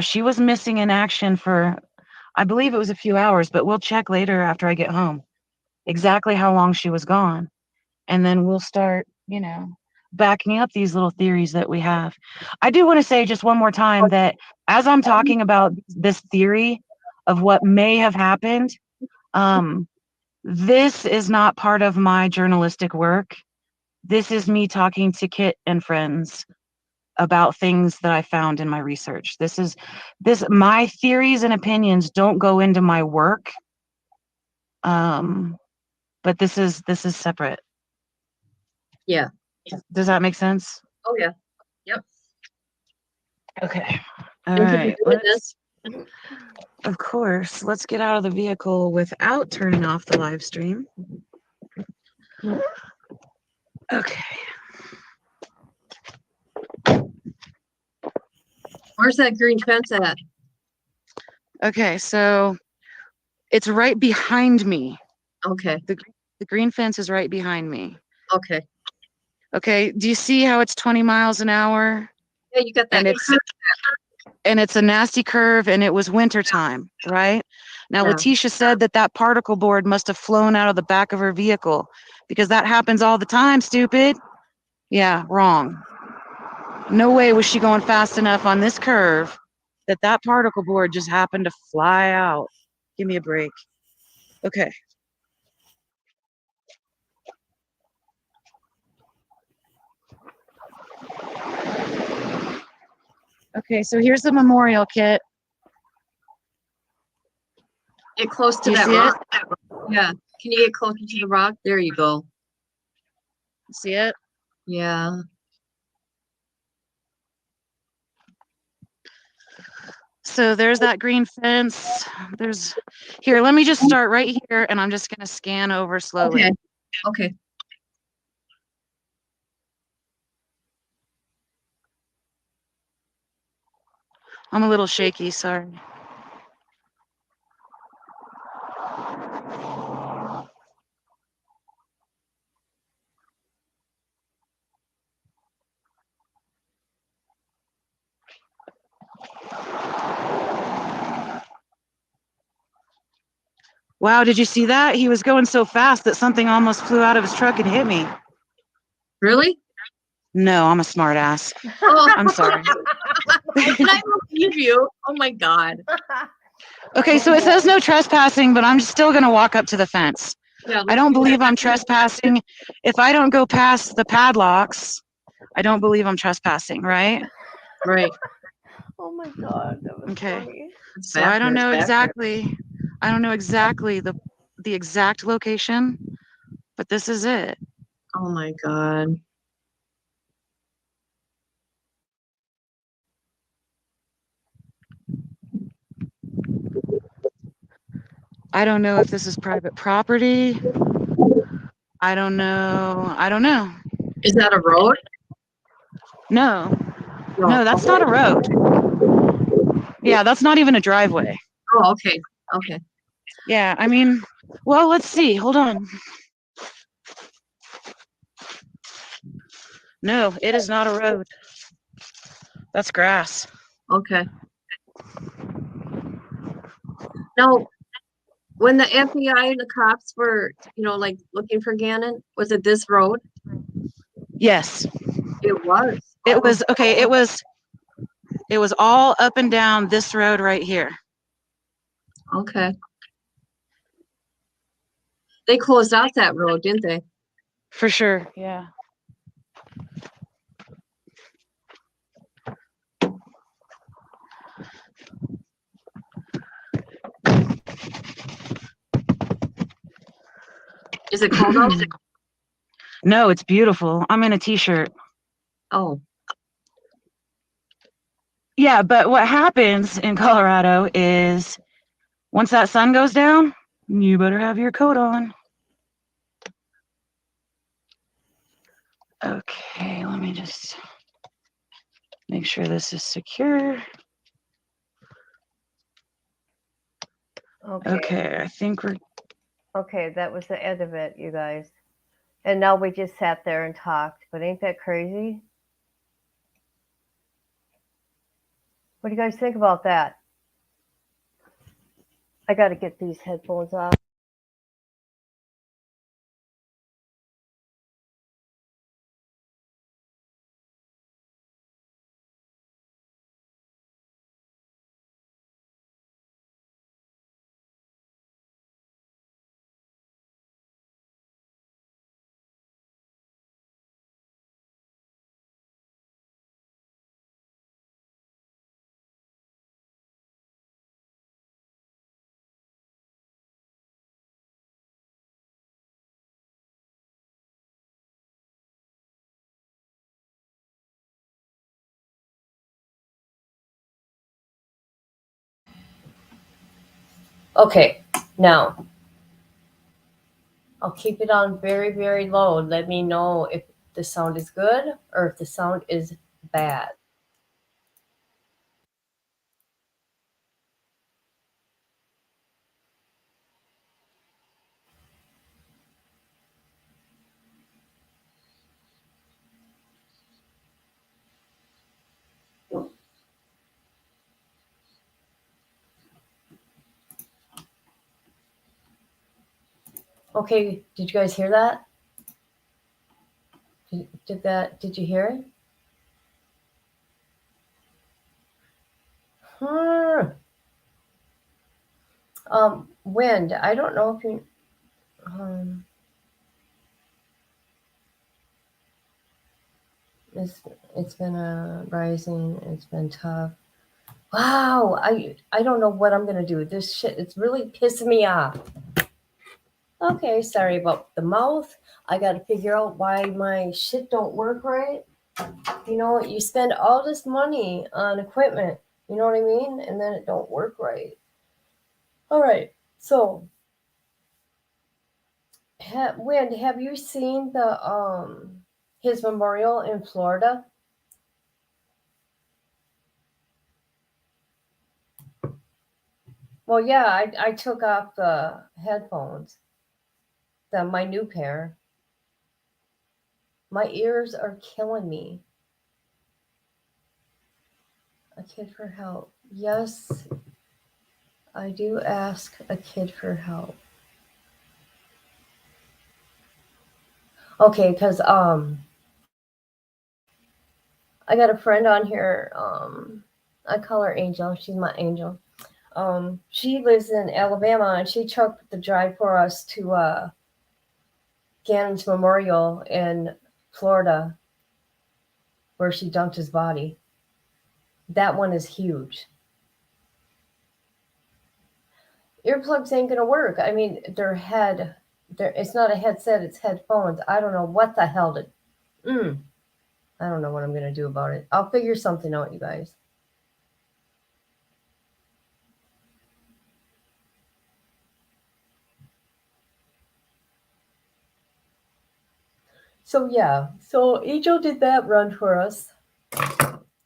Speaker 3: She was missing in action for, I believe it was a few hours, but we'll check later after I get home exactly how long she was gone. And then we'll start, you know, backing up these little theories that we have. I do want to say just one more time that as I'm talking about this theory of what may have happened, this is not part of my journalistic work. This is me talking to Kit and friends about things that I found in my research. My theories and opinions don't go into my work. But this is separate.
Speaker 4: Yeah.
Speaker 3: Does that make sense?
Speaker 4: Oh yeah. Yep.
Speaker 3: Okay. All
Speaker 4: Thank you
Speaker 3: right.
Speaker 4: for doing this.
Speaker 3: Of course. Let's get out of the vehicle without turning off the live stream. Okay.
Speaker 4: Where's that green fence at?
Speaker 3: Okay, so it's right behind me.
Speaker 4: Okay.
Speaker 3: The green fence is right behind me.
Speaker 4: Okay.
Speaker 3: Okay, do you see how it's 20 miles an hour
Speaker 4: Yeah, you got that.
Speaker 3: And it's a nasty curve, and it was wintertime, right? Now,
Speaker 4: Yeah.
Speaker 3: Letecia said that particle board must have flown out of the back of her vehicle because that happens all the time, stupid. Yeah, wrong. No way was she going fast enough on this curve that particle board just happened to fly out. Give me a break. Okay. Okay, so here's the memorial kit.
Speaker 4: Get close to
Speaker 3: Do you
Speaker 4: that
Speaker 3: see
Speaker 4: rock. Yeah. Can you get closer to the rock? There you go.
Speaker 3: See it?
Speaker 4: Yeah.
Speaker 3: So there's that green fence. Here, let me just start right here, and I'm just going to scan over slowly.
Speaker 4: Okay. Okay.
Speaker 3: I'm a little shaky, sorry. Wow, did you see that? He was going so fast that something almost flew out of his truck and hit me.
Speaker 4: Really?
Speaker 3: No, I'm a smart ass.
Speaker 4: Oh,
Speaker 3: I'm sorry.
Speaker 4: I believe you. Oh my God.
Speaker 3: Okay, so it says no trespassing, but I'm still going to walk up to the fence.
Speaker 4: Yeah.
Speaker 3: I don't believe I'm trespassing. If I don't go past the padlocks, I don't believe I'm trespassing, right?
Speaker 4: Right.
Speaker 2: Oh my God, that was
Speaker 3: Okay.
Speaker 2: funny.
Speaker 3: So I don't know exactly. I don't know exactly the exact location, but this is it.
Speaker 4: Oh my God.
Speaker 3: I don't know if this is private property. I don't know. I don't know.
Speaker 4: Is that a road?
Speaker 3: No.
Speaker 4: No.
Speaker 3: No, that's not a road. Yeah, that's not even a driveway.
Speaker 4: Oh, okay. Okay.
Speaker 3: Yeah, I mean, well, let's see. Hold on. No, it is not a road. That's grass.
Speaker 4: Okay. Now, when the FBI and the cops were, like looking for Gannon, was it this road?
Speaker 3: Yes.
Speaker 4: It was.
Speaker 3: It was okay, it was all up and down this road right here.
Speaker 4: Okay. They closed out that road, didn't they?
Speaker 3: For sure. Yeah.
Speaker 4: Is it cold out?
Speaker 3: No, it's beautiful. I'm in a t-shirt.
Speaker 4: Oh,
Speaker 3: Yeah, but what happens in Colorado is once that sun goes down, you better have your coat on. Okay, let me just make sure this is secure. Okay, I think we're
Speaker 5: Okay, that was the end of it, you guys. And now we just sat there and talked, but ain't that crazy? What do you guys think about that? I got to get these headphones off. Okay, now I'll keep it on very, very low. Let me know if the sound is good or if the sound is bad.
Speaker 2: Okay, did you guys hear that? Did you hear it? Wind. I don't know if you. Um, it's been a rising. It's been tough. Wow. I don't know what I'm gonna do. This shit. It's really pissing me off. Okay, sorry about the mouth. I got to figure out why my shit don't work right. You know, you spend all this money on equipment. You know what I mean? And then it don't work right. All right. So, Wind, have you seen the his memorial in Florida? Well, yeah, I took off the headphones, my new pair. My ears are killing me. A kid for help. Yes, I do ask a kid for help. Okay, because I got a friend on here. I call her Angel. She's my angel. She lives in Alabama, and she trucked the drive for us to Gannon's Memorial in Florida, where she dumped his body. That one is huge. Earplugs ain't gonna work. I mean, it's not a headset, it's headphones. I don't know what the hell I don't know what I'm gonna do about it. I'll figure something out, you guys. So yeah, so Angel did that run for us.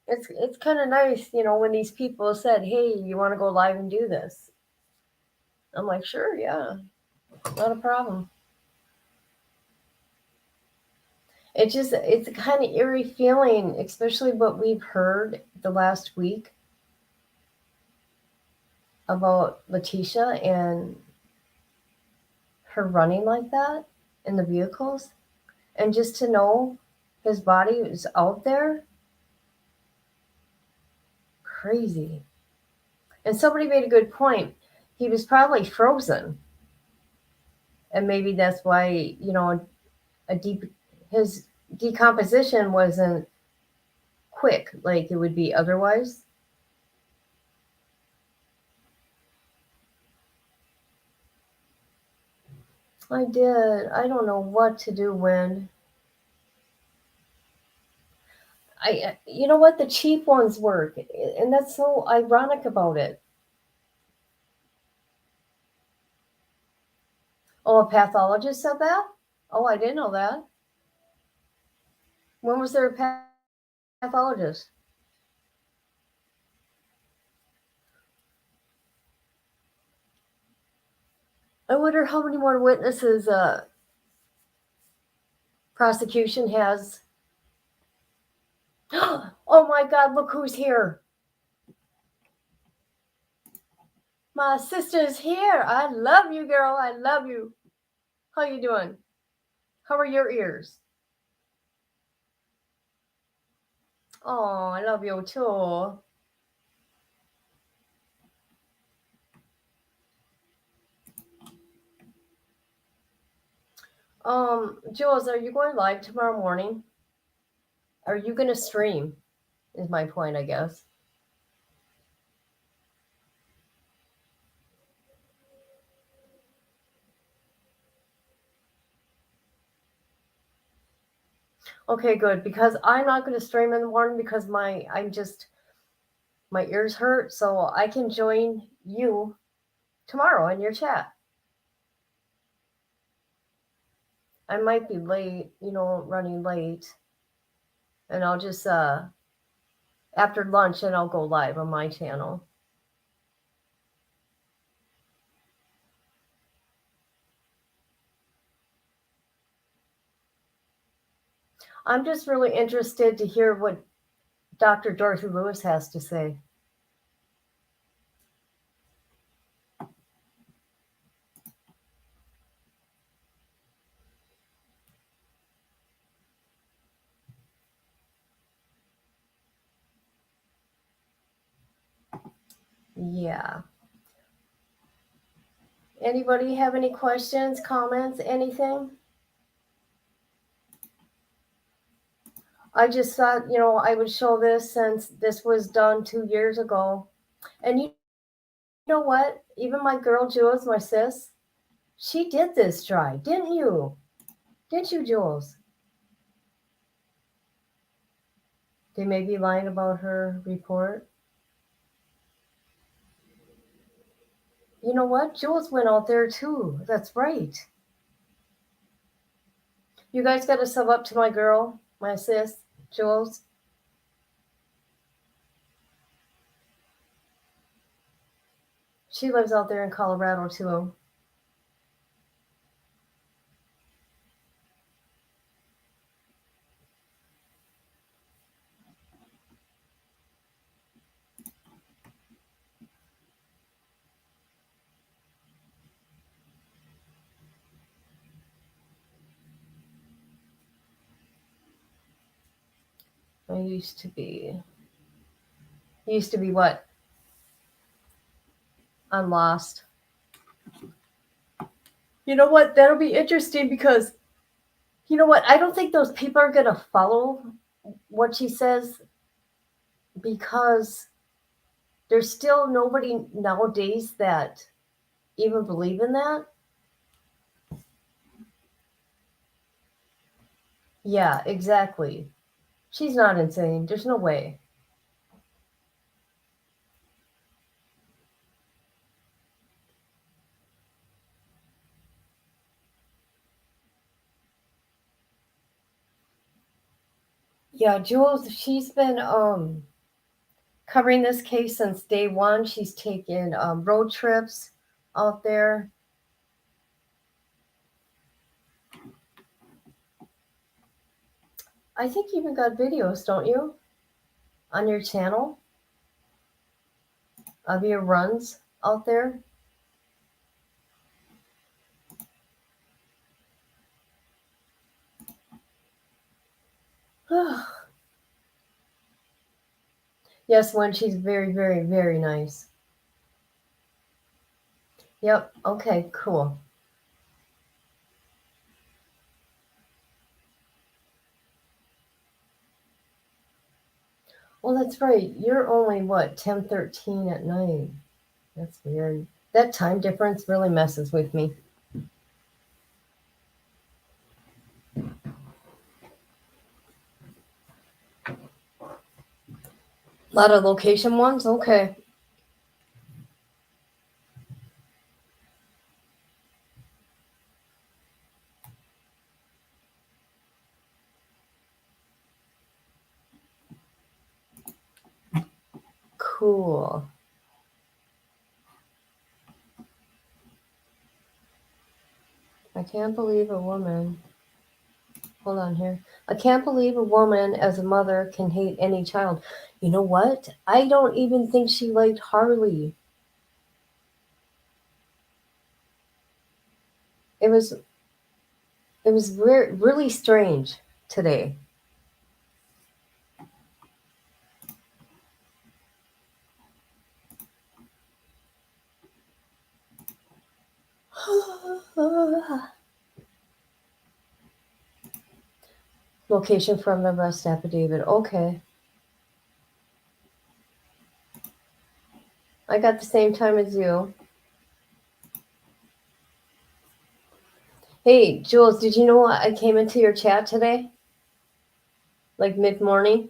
Speaker 2: It's kind of nice, you know, when these people said, "Hey, you want to go live and do this?" I'm like, "Sure, yeah, not a problem." It's a kind of eerie feeling, especially what we've heard the last week about Letecia and her running like that in the vehicles, and just to know his body is out there, crazy. And somebody made a good point. He was probably frozen, and maybe that's why, you know, his decomposition wasn't quick like it would be otherwise. I did. I don't know what to do when. You know what? The cheap ones work, and that's so ironic about it. Oh, a pathologist said that? Oh, I didn't know that. When was there a pathologist? I wonder how many more witnesses prosecution has. Oh my God, look who's here. My sister's here. I love you, girl. I love you. How you doing? How are your ears? Oh, I love you too. Jules, are you going live tomorrow morning? Are you going to stream? Is my point, I guess. Okay, good. Because I'm not going to stream in the morning because my ears hurt. So I can join you tomorrow in your chat. I might be late, you know, running late. And I'll just, after lunch, then I'll go live on my channel. I'm just really interested to hear what Dr. Dorothy Lewis has to say. Yeah. Anybody have any questions, comments, anything? I just thought, I would show this since this was done 2 years ago. And you know what? Even my girl Jules, my sis, she did this dry, didn't you? Didn't you, Jules? They may be lying about her report. You know what? Jules went out there too. That's right. You guys got to sub up to my girl, my sis, Jules. She lives out there in Colorado too. I used to be what? I'm lost. You know what? That'll be interesting because, you know what? I don't think those people are going to follow what she says because there's still nobody nowadays that even believe in that. Yeah, exactly. She's not insane. There's no way. Yeah, Jules, she's been covering this case since day one. She's taken road trips out there. I think you even got videos, don't you, on your channel of your runs out there? Yes, when she's very, very, very nice. Yep. Okay, cool. Well, that's right. You're only, what, 10:13 at night. That's weird. That time difference really messes with me. A lot of location ones? Okay. Cool. I can't believe a woman. Hold on here. I can't believe a woman as a mother can hate any child. You know what? I don't even think she liked Harley. It was really strange today. Location from the arrest affidavit. Okay. I got the same time as you. Hey, Jules, did you know I came into your chat today? Like mid-morning?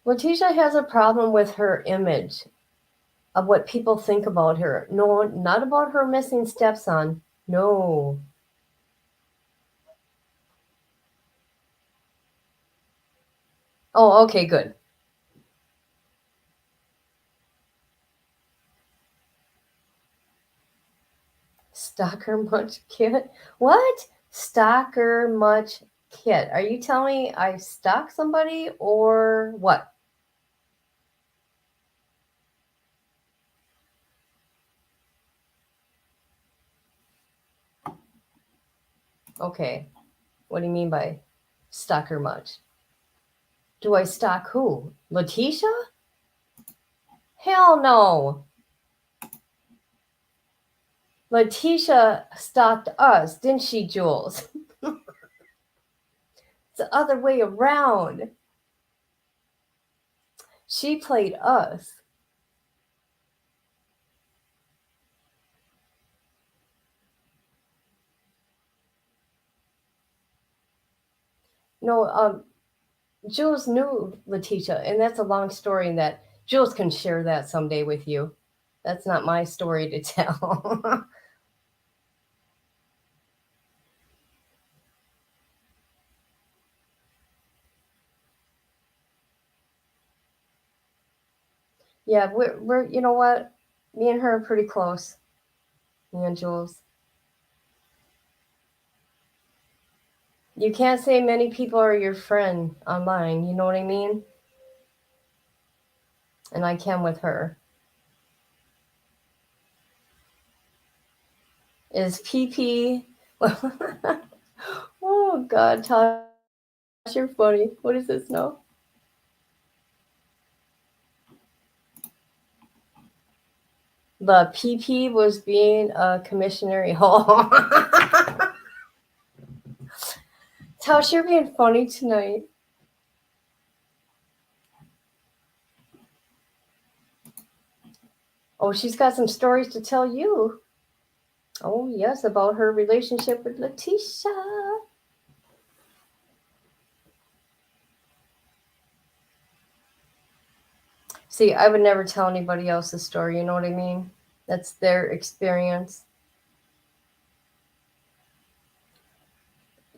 Speaker 2: Letecia has a problem with her image of what people think about her. No, not about her missing stepson. No. Oh, okay, good. Stalker much kit? What? Stalker much kit? Are you telling me I stalk somebody or what? Okay. What do you mean by stalk her much? Do I stalk who? Letecia? Hell no. Letecia stalked us, didn't she, Jules? It's the other way around. She played us. No, Jules knew Letecia, and that's a long story, and that Jules can share that someday with you. That's not my story to tell. Yeah, we're you know what? Me and her are pretty close. Me and Jules. You can't say many people are your friend online, you know what I mean? And I can with her. Is PP Oh God, Tosh, you're funny. What is this now? The PP was being a commissionary. Oh. Tosh, you're being funny tonight. Oh, she's got some stories to tell you. Oh, yes, about her relationship with Letecia. See, I would never tell anybody else's story, you know what I mean? That's their experience.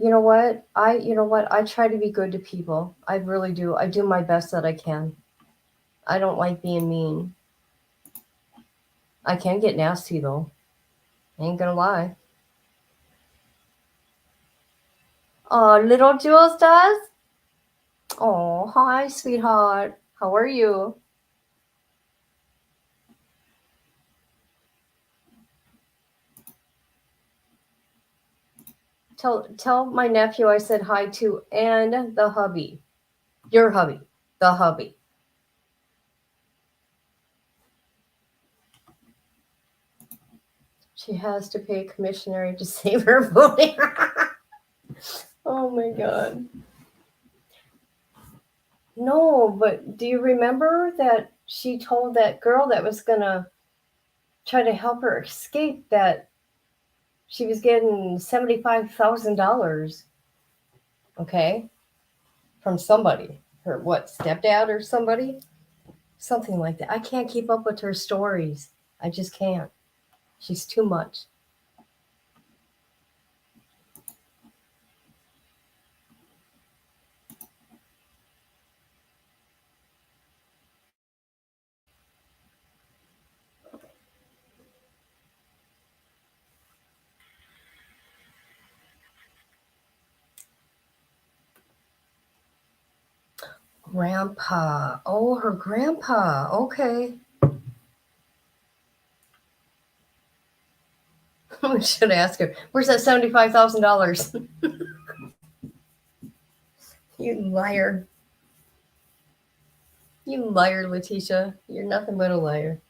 Speaker 2: You know what? I try to be good to people. I really do. I do my best that I can. I don't like being mean. I can get nasty though. Ain't gonna lie. Oh, little Jules does? Oh, hi, sweetheart. How are you? Tell my nephew I said hi to, and the hubby. Your hubby. The hubby. She has to pay a commissionary to save her booty. Oh my God. No, but do you remember that she told that girl that was going to try to help her escape that she was getting $75,000, okay, from somebody? Her, what, stepdad or somebody? Something like that. I can't keep up with her stories. I just can't. She's too much. Grandpa. Oh, her grandpa. Okay. We should ask her. Where's that $75,000? You liar. You liar, Letecia. You're nothing but a liar.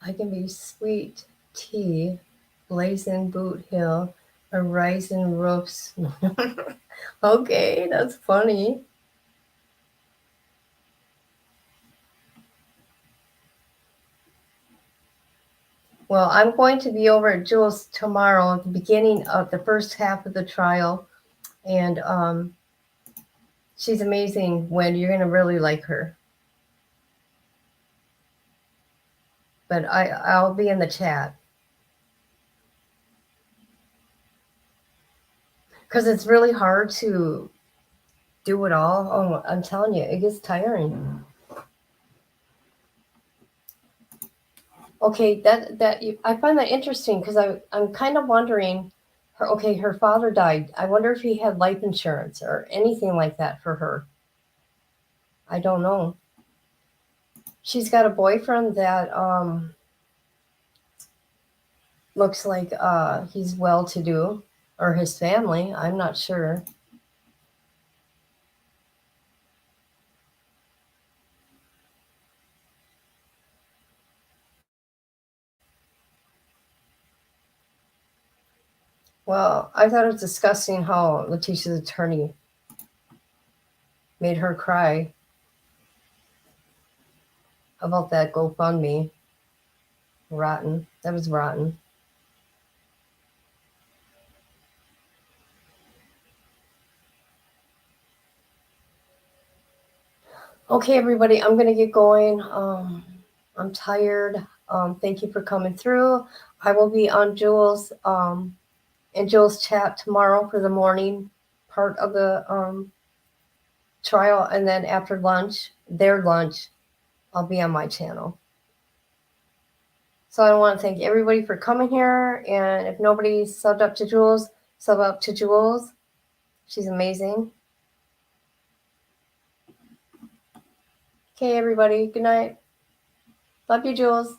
Speaker 2: I can be sweet tea, blazing boot hill, a rising roofs. Okay, that's funny. Well, I'm going to be over at Jules tomorrow at the beginning of the first half of the trial. And she's amazing, Wendy. You're going to really like her. But I'll be in the chat. Because it's really hard to do it all. Oh, I'm telling you, it gets tiring. Okay, I find that interesting because I'm kind of wondering her father died. I wonder if he had life insurance or anything like that for her. I don't know. She's got a boyfriend that looks like he's well to do, or his family. I'm not sure. Well, I thought it was disgusting how Letecia's attorney made her cry about that GoFundMe. Rotten. That was rotten. Okay, everybody, I'm going to get going. I'm tired. Thank you for coming through. I will be on Jules in Jules' chat tomorrow for the morning part of the trial, and then after lunch, their lunch, I'll be on my channel. So I want to thank everybody for coming here, and if nobody's subbed up to Jules, sub up to Jules. She's amazing. Okay, everybody, good night. Love you, Jules.